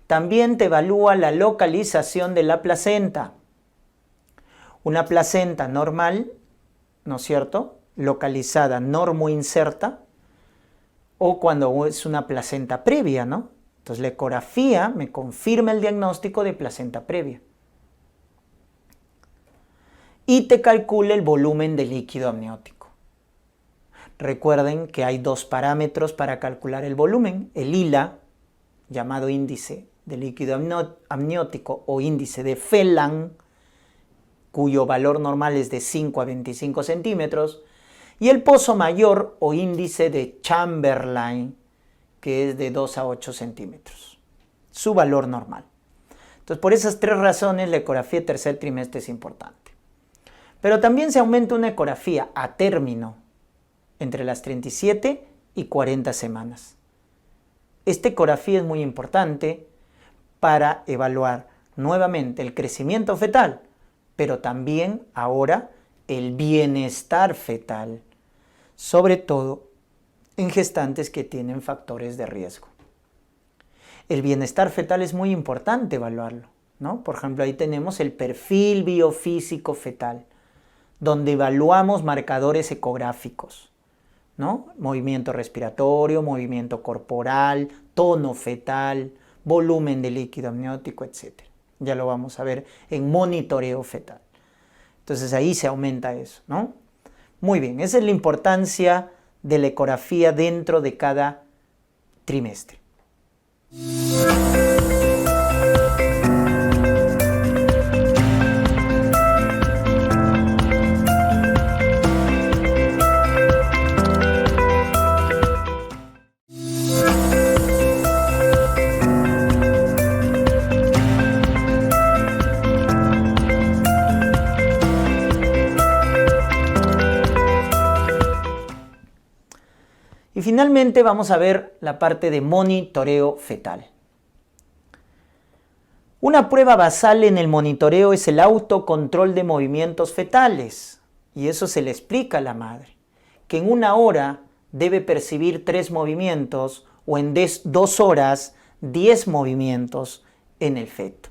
También te evalúa la localización de la placenta. Una placenta normal, ¿no es cierto?, localizada normoinserta o cuando es una placenta previa, ¿no? Entonces la ecografía me confirma el diagnóstico de placenta previa. Y te calcula el volumen de líquido amniótico. Recuerden que hay dos parámetros para calcular el volumen, el ILA, llamado índice de líquido amniótico o índice de Phelan, cuyo valor normal es de 5 a 25 centímetros, y el pozo mayor o índice de Chamberlain, que es de 2 a 8 centímetros, su valor normal. Entonces, por esas tres razones, la ecografía de tercer trimestre es importante. Pero también se aumenta una ecografía a término, entre las 37 y 40 semanas. Esta ecografía es muy importante para evaluar nuevamente el crecimiento fetal, pero también ahora el bienestar fetal, sobre todo en gestantes que tienen factores de riesgo. El bienestar fetal es muy importante evaluarlo, ¿no? Por ejemplo, ahí tenemos el perfil biofísico fetal, donde evaluamos marcadores ecográficos, ¿no? Movimiento respiratorio, movimiento corporal, tono fetal, volumen de líquido amniótico, etc. Ya lo vamos a ver en monitoreo fetal. Entonces ahí se aumenta eso, ¿no? Muy bien, esa es la importancia de la ecografía dentro de cada trimestre. Y finalmente vamos a ver la parte de monitoreo fetal. Una prueba basal en el monitoreo es el autocontrol de movimientos fetales. Y eso se le explica a la madre, que en 1 hora debe percibir 3 movimientos o en 2 horas 10 movimientos en el feto.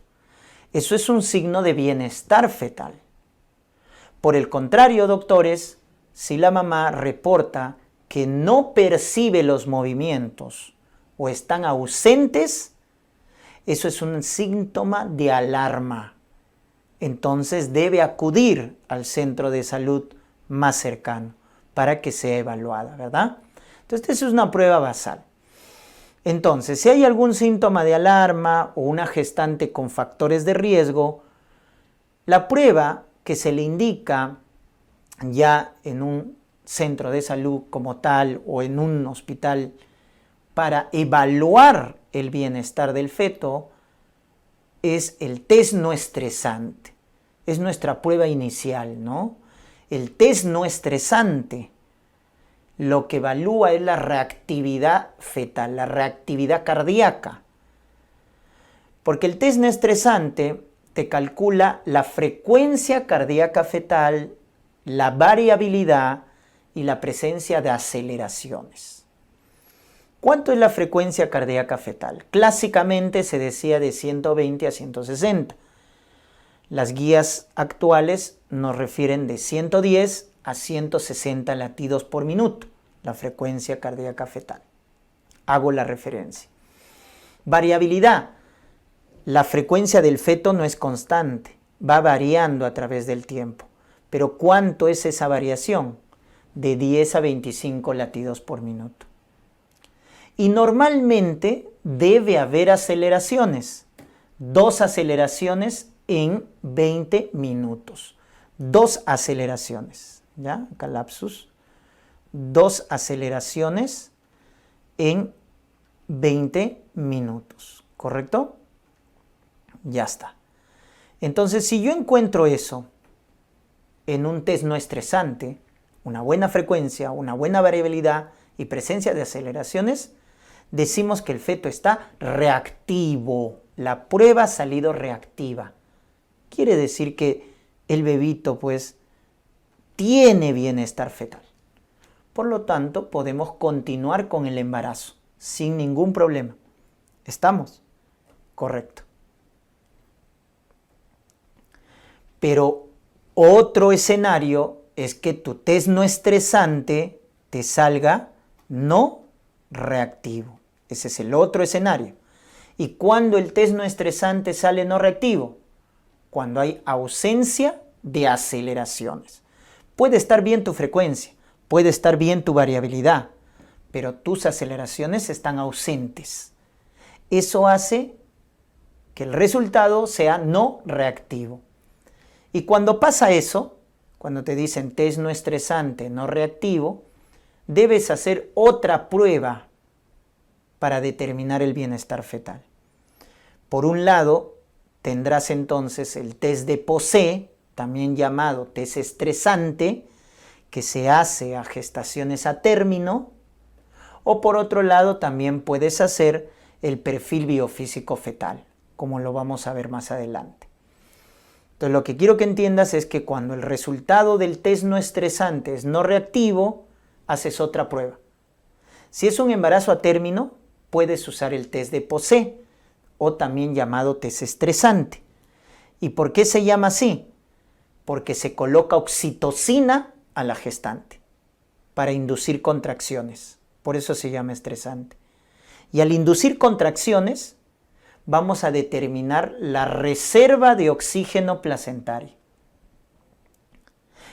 Eso es un signo de bienestar fetal. Por el contrario, doctores, si la mamá reporta que no percibe los movimientos o están ausentes, eso es un síntoma de alarma. Entonces debe acudir al centro de salud más cercano para que sea evaluada, ¿verdad? Entonces, esa es una prueba basal. Entonces, si hay algún síntoma de alarma o una gestante con factores de riesgo, la prueba que se le indica ya en un centro de salud como tal o en un hospital para evaluar el bienestar del feto es el test no estresante. Es nuestra prueba inicial, ¿no? El test no estresante lo que evalúa es la reactividad fetal, la reactividad cardíaca. Porque el test no estresante te calcula la frecuencia cardíaca fetal, la variabilidad y la presencia de aceleraciones. ¿Cuánto es la frecuencia cardíaca fetal? Clásicamente se decía de 120 a 160. Las guías actuales nos refieren de 110 a 160 latidos por minuto, la frecuencia cardíaca fetal. Hago la referencia. Variabilidad. La frecuencia del feto no es constante, va variando a través del tiempo. Pero ¿cuánto es esa variación? De 10 a 25 latidos por minuto. Y normalmente debe haber aceleraciones, 2 aceleraciones en 20 minutos. 2 aceleraciones, ¿ya? Acá lapsus. 2 aceleraciones en 20 minutos, ¿correcto? Ya está. Entonces, si yo encuentro eso en un test no estresante, una buena frecuencia, una buena variabilidad y presencia de aceleraciones, decimos que el feto está reactivo. La prueba ha salido reactiva. Quiere decir que el bebito, pues, tiene bienestar fetal. Por lo tanto, podemos continuar con el embarazo sin ningún problema. ¿Estamos? Correcto. Pero otro escenario es que tu test no estresante te salga no reactivo. Ese es el otro escenario. ¿Y cuando el test no estresante sale no reactivo? Cuando hay ausencia de aceleraciones. Puede estar bien tu frecuencia, puede estar bien tu variabilidad, pero tus aceleraciones están ausentes. Eso hace que el resultado sea no reactivo. Y cuando pasa eso, cuando te dicen test no estresante, no reactivo, debes hacer otra prueba para determinar el bienestar fetal. Por un lado, tendrás entonces el test de Posey, también llamado test estresante, que se hace a gestaciones a término, o por otro lado también puedes hacer el perfil biofísico fetal, como lo vamos a ver más adelante. Entonces lo que quiero que entiendas es que cuando el resultado del test no estresante es no reactivo, haces otra prueba. Si es un embarazo a término, puedes usar el test de Posey, o también llamado test estresante. ¿Y por qué se llama así? Porque se coloca oxitocina a la gestante para inducir contracciones. Por eso se llama estresante. Y al inducir contracciones, vamos a determinar la reserva de oxígeno placentario.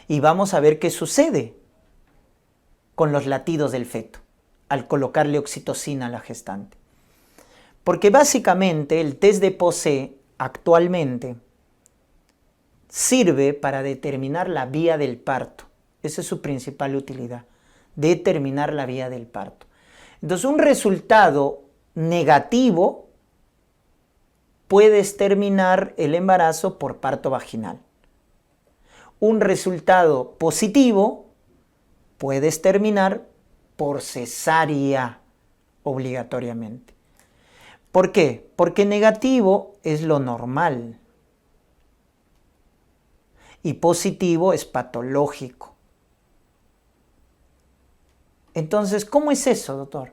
Y vamos a ver qué sucede con los latidos del feto al colocarle oxitocina a la gestante. Porque básicamente el test de Posey actualmente sirve para determinar la vía del parto. Esa es su principal utilidad, determinar la vía del parto. Entonces, un resultado negativo puedes terminar el embarazo por parto vaginal. Un resultado positivo puedes terminar por cesárea obligatoriamente. ¿Por qué? Porque negativo es lo normal y positivo es patológico. Entonces, ¿cómo es eso, doctor?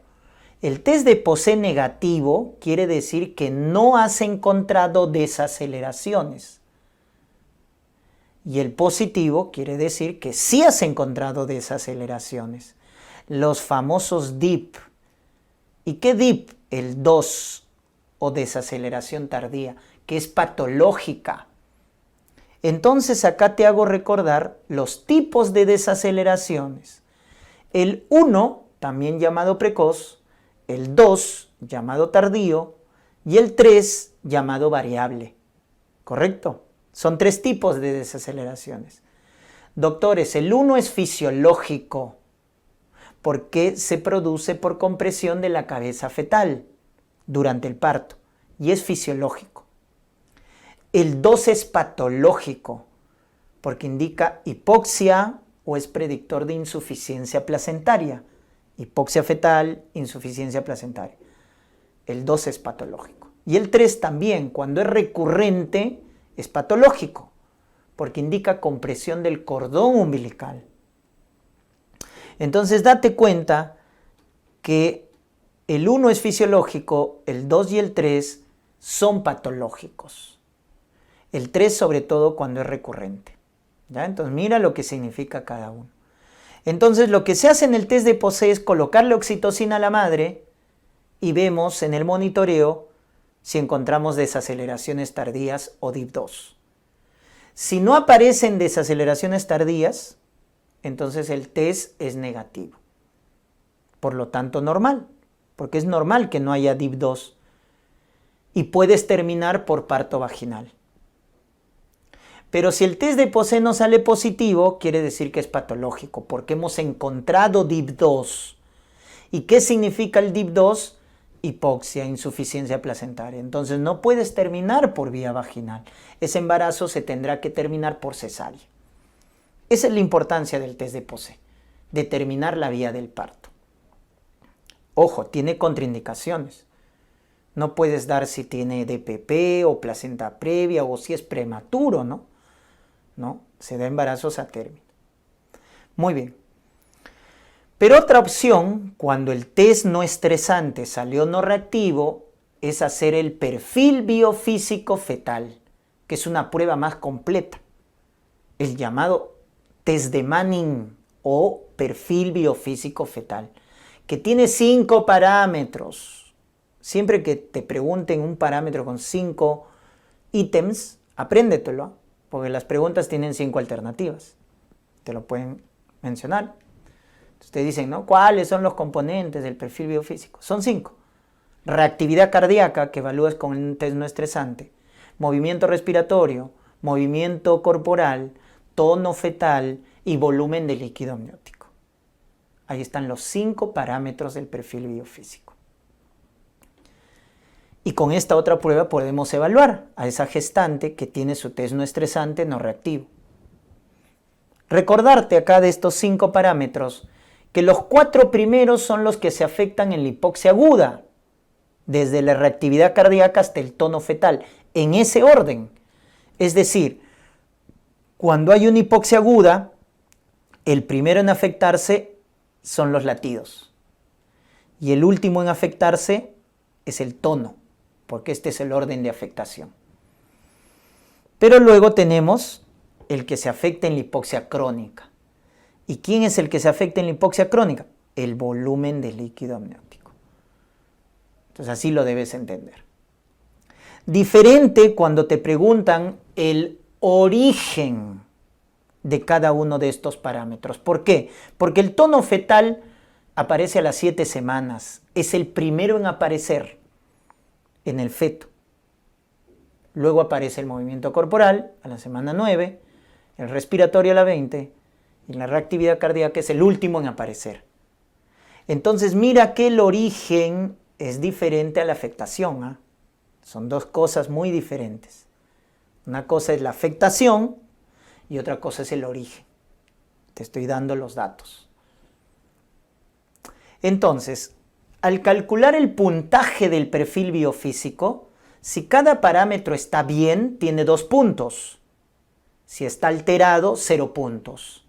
El test de Posey negativo quiere decir que no has encontrado desaceleraciones. Y el positivo quiere decir que sí has encontrado desaceleraciones. Los famosos DIP. ¿Y qué DIP? El 2 o desaceleración tardía, que es patológica. Entonces acá te hago recordar los tipos de desaceleraciones. El 1, también llamado precoz, el 2, llamado tardío, y el 3, llamado variable. ¿Correcto? Son 3 tipos de desaceleraciones. Doctores, el 1 es fisiológico, porque se produce por compresión de la cabeza fetal durante el parto, y es fisiológico. El 2 es patológico, porque indica hipoxia o es predictor de insuficiencia placentaria. Hipoxia fetal, insuficiencia placentaria. El 2 es patológico. Y el 3 también, cuando es recurrente, es patológico, porque indica compresión del cordón umbilical. Entonces, date cuenta que el 1 es fisiológico, el 2 y el 3 son patológicos. El 3 sobre todo cuando es recurrente. ¿Ya? Entonces, mira lo que significa cada uno. Entonces, lo que se hace en el test de Posey es colocarle oxitocina a la madre y vemos en el monitoreo si encontramos desaceleraciones tardías o DIP2. Si no aparecen desaceleraciones tardías, entonces el test es negativo. Por lo tanto, normal, porque es normal que no haya DIP2 y puedes terminar por parto vaginal. Pero si el test de Posey no sale positivo, quiere decir que es patológico, porque hemos encontrado DIP2. ¿Y qué significa el DIP2? Hipoxia, insuficiencia placentaria. Entonces no puedes terminar por vía vaginal. Ese embarazo se tendrá que terminar por cesárea. Esa es la importancia del test de Posey, determinar la vía del parto. Ojo, tiene contraindicaciones. No puedes dar si tiene DPP o placenta previa o si es prematuro, ¿no? No, se da embarazos a término. Muy bien. Pero otra opción, cuando el test no estresante salió no reactivo, es hacer el perfil biofísico fetal, que es una prueba más completa, el llamado test de Manning o perfil biofísico fetal, que tiene 5 parámetros. Siempre que te pregunten un parámetro con 5 ítems, apréndetelo, porque las preguntas tienen 5 alternativas. Te lo pueden mencionar. Entonces te dicen, ¿no? ¿Cuáles son los componentes del perfil biofísico? Son 5. Reactividad cardíaca, que evalúas con un test no estresante. Movimiento respiratorio, movimiento corporal, tono fetal y volumen de líquido amniótico. Ahí están los 5 parámetros del perfil biofísico. Y con esta otra prueba podemos evaluar a esa gestante que tiene su test no estresante no reactivo. Recordarte acá de estos 5 parámetros que los 4 primeros son los que se afectan en la hipoxia aguda, desde la reactividad cardíaca hasta el tono fetal, en ese orden. Es decir, cuando hay una hipoxia aguda, el primero en afectarse son los latidos y el último en afectarse es el tono, porque este es el orden de afectación. Pero luego tenemos el que se afecta en la hipoxia crónica. ¿Y quién es el que se afecta en la hipoxia crónica? El volumen de líquido amniótico. Entonces así lo debes entender. Diferente cuando te preguntan el origen de cada uno de estos parámetros. ¿Por qué? Porque el tono fetal aparece a las 7 semanas. Es el primero en aparecer en el feto. Luego aparece el movimiento corporal a la semana 9, el respiratorio a la 20 y la reactividad cardíaca es el último en aparecer. Entonces mira que el origen es diferente a la afectación, ¿eh? Son dos cosas muy diferentes. Una cosa es la afectación y otra cosa es el origen. Te estoy dando los datos. Entonces, al calcular el puntaje del perfil biofísico, si cada parámetro está bien, tiene 2 puntos. Si está alterado, 0 puntos.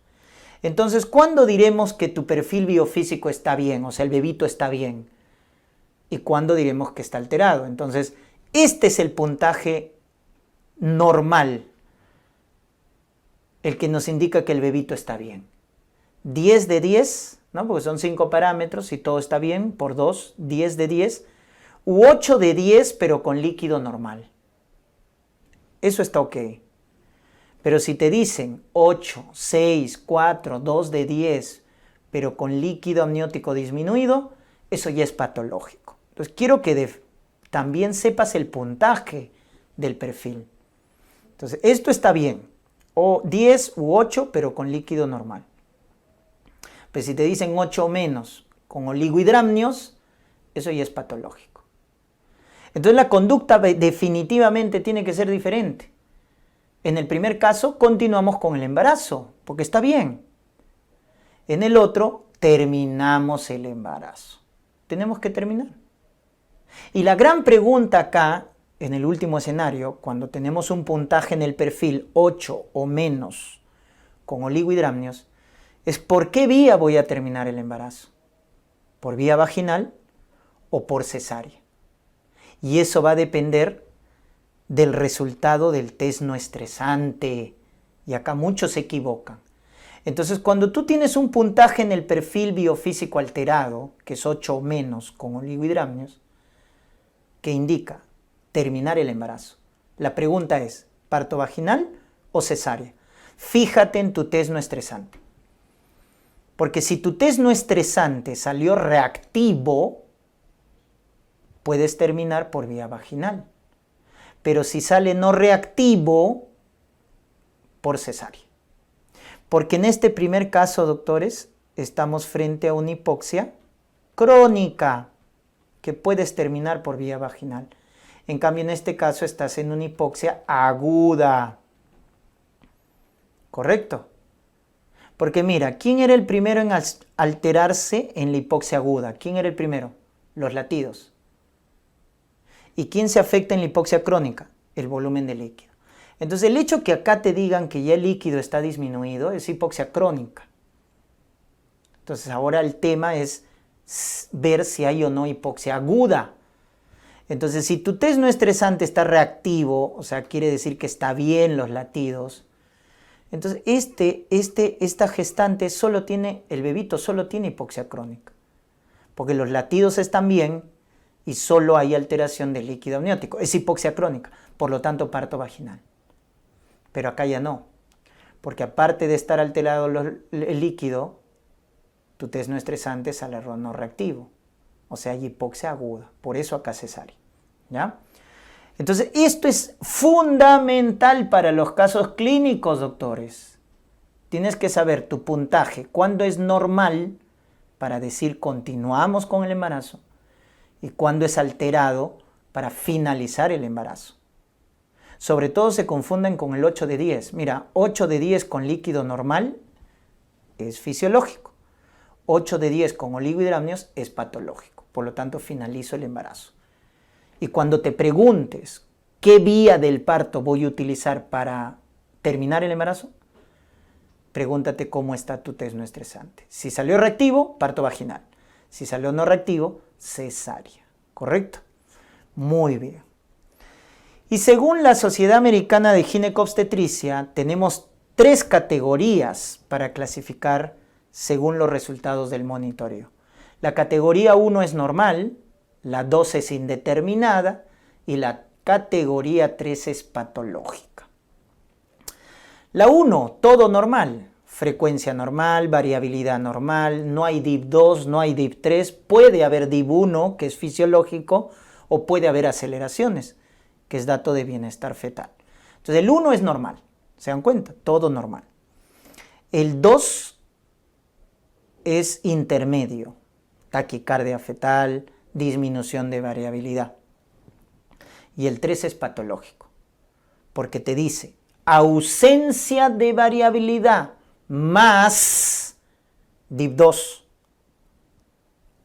Entonces, ¿cuándo diremos que tu perfil biofísico está bien? O sea, el bebito está bien. ¿Y cuándo diremos que está alterado? Entonces, este es el puntaje normal, el que nos indica que el bebito está bien. 10 de 10, ¿no? Porque son 5 parámetros y todo está bien, por 2, 10 de 10, u 8 de 10, pero con líquido normal. Eso está ok. Pero si te dicen 8, 6, 4, 2 de 10, pero con líquido amniótico disminuido, eso ya es patológico. Entonces quiero que también sepas el puntaje del perfil. Entonces esto está bien, o 10 u 8, pero con líquido normal. Pues si te dicen 8 o menos con oligohidramnios, eso ya es patológico. Entonces la conducta definitivamente tiene que ser diferente. En el primer caso continuamos con el embarazo, porque está bien. En el otro terminamos el embarazo. Tenemos que terminar. Y la gran pregunta acá, en el último escenario, cuando tenemos un puntaje en el perfil 8 o menos con oligohidramnios, es ¿por qué vía voy a terminar el embarazo? ¿Por vía vaginal o por cesárea? Y eso va a depender del resultado del test no estresante. Y acá muchos se equivocan. Entonces, cuando tú tienes un puntaje en el perfil biofísico alterado, que es 8 o menos con oligohidramnios, que indica terminar el embarazo. La pregunta es, ¿parto vaginal o cesárea? Fíjate en tu test no estresante. Porque si tu test no estresante salió reactivo, puedes terminar por vía vaginal. Pero si sale no reactivo, por cesárea. Porque en este primer caso, doctores, estamos frente a una hipoxia crónica que puedes terminar por vía vaginal. En cambio, en este caso estás en una hipoxia aguda. ¿Correcto? Porque mira, ¿quién era el primero en alterarse en la hipoxia aguda? ¿Quién era el primero? Los latidos. ¿Y quién se afecta en la hipoxia crónica? El volumen de líquido. Entonces, el hecho que acá te digan que ya el líquido está disminuido es hipoxia crónica. Entonces, ahora el tema es ver si hay o no hipoxia aguda. Entonces, si tu test no estresante está reactivo, o sea, quiere decir que está bien los latidos, Entonces, esta gestante el bebito solo tiene hipoxia crónica, porque los latidos están bien y solo hay alteración del líquido amniótico. Es hipoxia crónica, por lo tanto parto vaginal. Pero acá ya no, porque aparte de estar alterado el líquido, tu test no estresante sale error no reactivo. O sea, hay hipoxia aguda, por eso acá cesárea. ¿Ya? Entonces, esto es fundamental para los casos clínicos, doctores. Tienes que saber tu puntaje, cuándo es normal para decir continuamos con el embarazo y cuándo es alterado para finalizar el embarazo. Sobre todo se confunden con el 8 de 10. Mira, 8 de 10 con líquido normal es fisiológico. 8 de 10 con oligohidramnios es patológico. Por lo tanto, finalizo el embarazo. Y cuando te preguntes qué vía del parto voy a utilizar para terminar el embarazo, pregúntate cómo está tu test no estresante. Si salió reactivo, parto vaginal. Si salió no reactivo, cesárea. ¿Correcto? Muy bien. Y según la Sociedad Americana de Ginecobstetricia, tenemos 3 categorías para clasificar según los resultados del monitoreo. La categoría 1 es normal, la 2 es indeterminada y la categoría 3 es patológica. La 1, todo normal, frecuencia normal, variabilidad normal, no hay DIP2, no hay DIP3, puede haber DIP1, que es fisiológico, o puede haber aceleraciones, que es dato de bienestar fetal. Entonces el 1 es normal, ¿se dan cuenta? Todo normal. El 2 es intermedio, taquicardia fetal, disminución de variabilidad. Y el 3 es patológico, porque te dice ausencia de variabilidad más DIP2.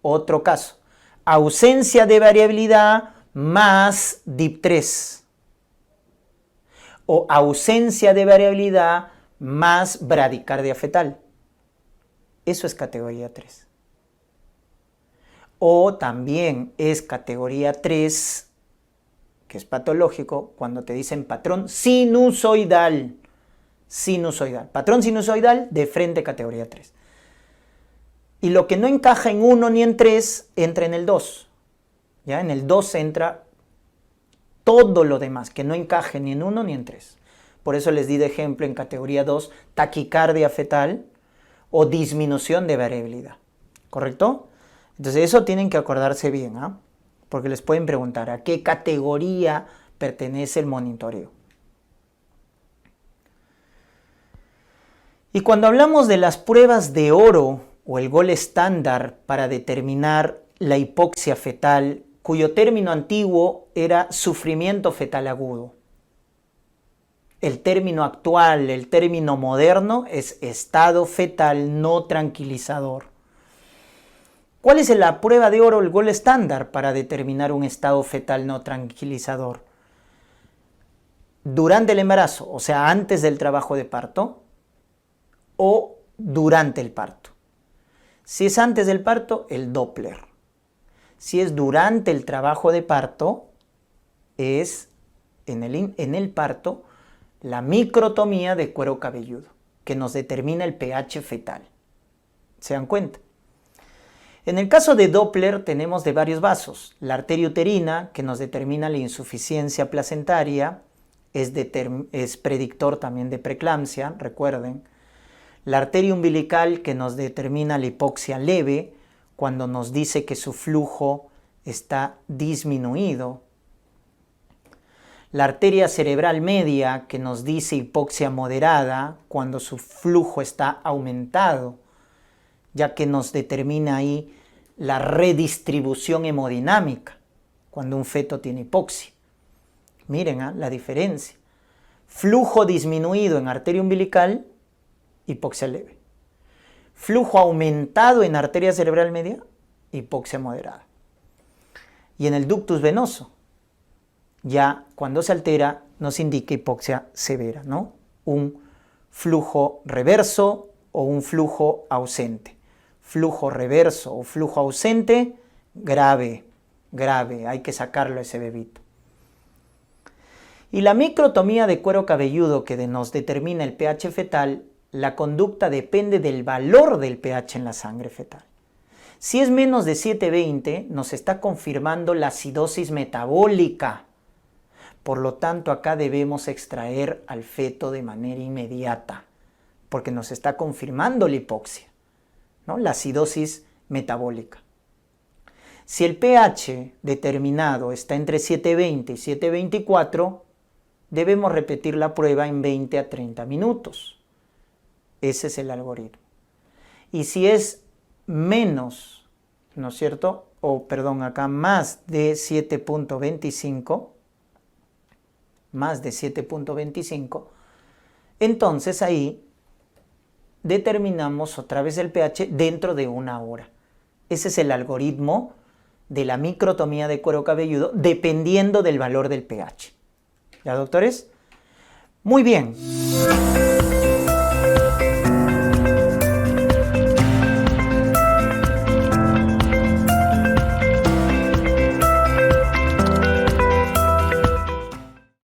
Otro caso, ausencia de variabilidad más DIP3. O ausencia de variabilidad más bradicardia fetal. Eso es categoría 3. O también es categoría 3, que es patológico, cuando te dicen patrón sinusoidal. Sinusoidal. Patrón sinusoidal de frente categoría 3. Y lo que no encaja en 1 ni en 3, entra en el 2. ¿Ya? En el 2 entra todo lo demás, que no encaje ni en 1 ni en 3. Por eso les di de ejemplo en categoría 2, taquicardia fetal o disminución de variabilidad. ¿Correcto? Entonces eso tienen que acordarse bien, ¿ah? Porque les pueden preguntar a qué categoría pertenece el monitoreo. Y cuando hablamos de las pruebas de oro o el gold estándar para determinar la hipoxia fetal, cuyo término antiguo era sufrimiento fetal agudo. El término actual, el término moderno es estado fetal no tranquilizador. ¿Cuál es la prueba de oro, el gold estándar para determinar un estado fetal no tranquilizador? Durante el embarazo, o sea, antes del trabajo de parto o durante el parto. Si es antes del parto, el Doppler. Si es durante el trabajo de parto, es en el parto la microtomía de cuero cabelludo, que nos determina el pH fetal. ¿Se dan cuenta? En el caso de Doppler tenemos de varios vasos. La arteria uterina, que nos determina la insuficiencia placentaria, es predictor también de preeclampsia, recuerden. La arteria umbilical, que nos determina la hipoxia leve, cuando nos dice que su flujo está disminuido. La arteria cerebral media, que nos dice hipoxia moderada, cuando su flujo está aumentado, ya que nos determina ahí la redistribución hemodinámica, cuando un feto tiene hipoxia. Miren la diferencia. Flujo disminuido en arteria umbilical, hipoxia leve. Flujo aumentado en arteria cerebral media, hipoxia moderada. Y en el ductus venoso, ya cuando se altera, nos indica hipoxia severa, ¿no? Un flujo reverso o un flujo ausente. Flujo reverso o flujo ausente, grave, hay que sacarlo a ese bebito. Y la microtomía de cuero cabelludo que nos determina el pH fetal, la conducta depende del valor del pH en la sangre fetal. Si es menos de 720, nos está confirmando la acidosis metabólica. Por lo tanto, acá debemos extraer al feto de manera inmediata, porque nos está confirmando la hipoxia, ¿no? La acidosis metabólica. Si el pH determinado está entre 720 y 724, debemos repetir la prueba en 20 a 30 minutos. Ese es el algoritmo. Y si es menos, ¿no es cierto? O perdón, acá más de 7.25, entonces ahí determinamos otra vez el pH dentro de una hora. Ese es el algoritmo de la microtomía de cuero cabelludo dependiendo del valor del pH. ¿Ya, doctores? Muy bien.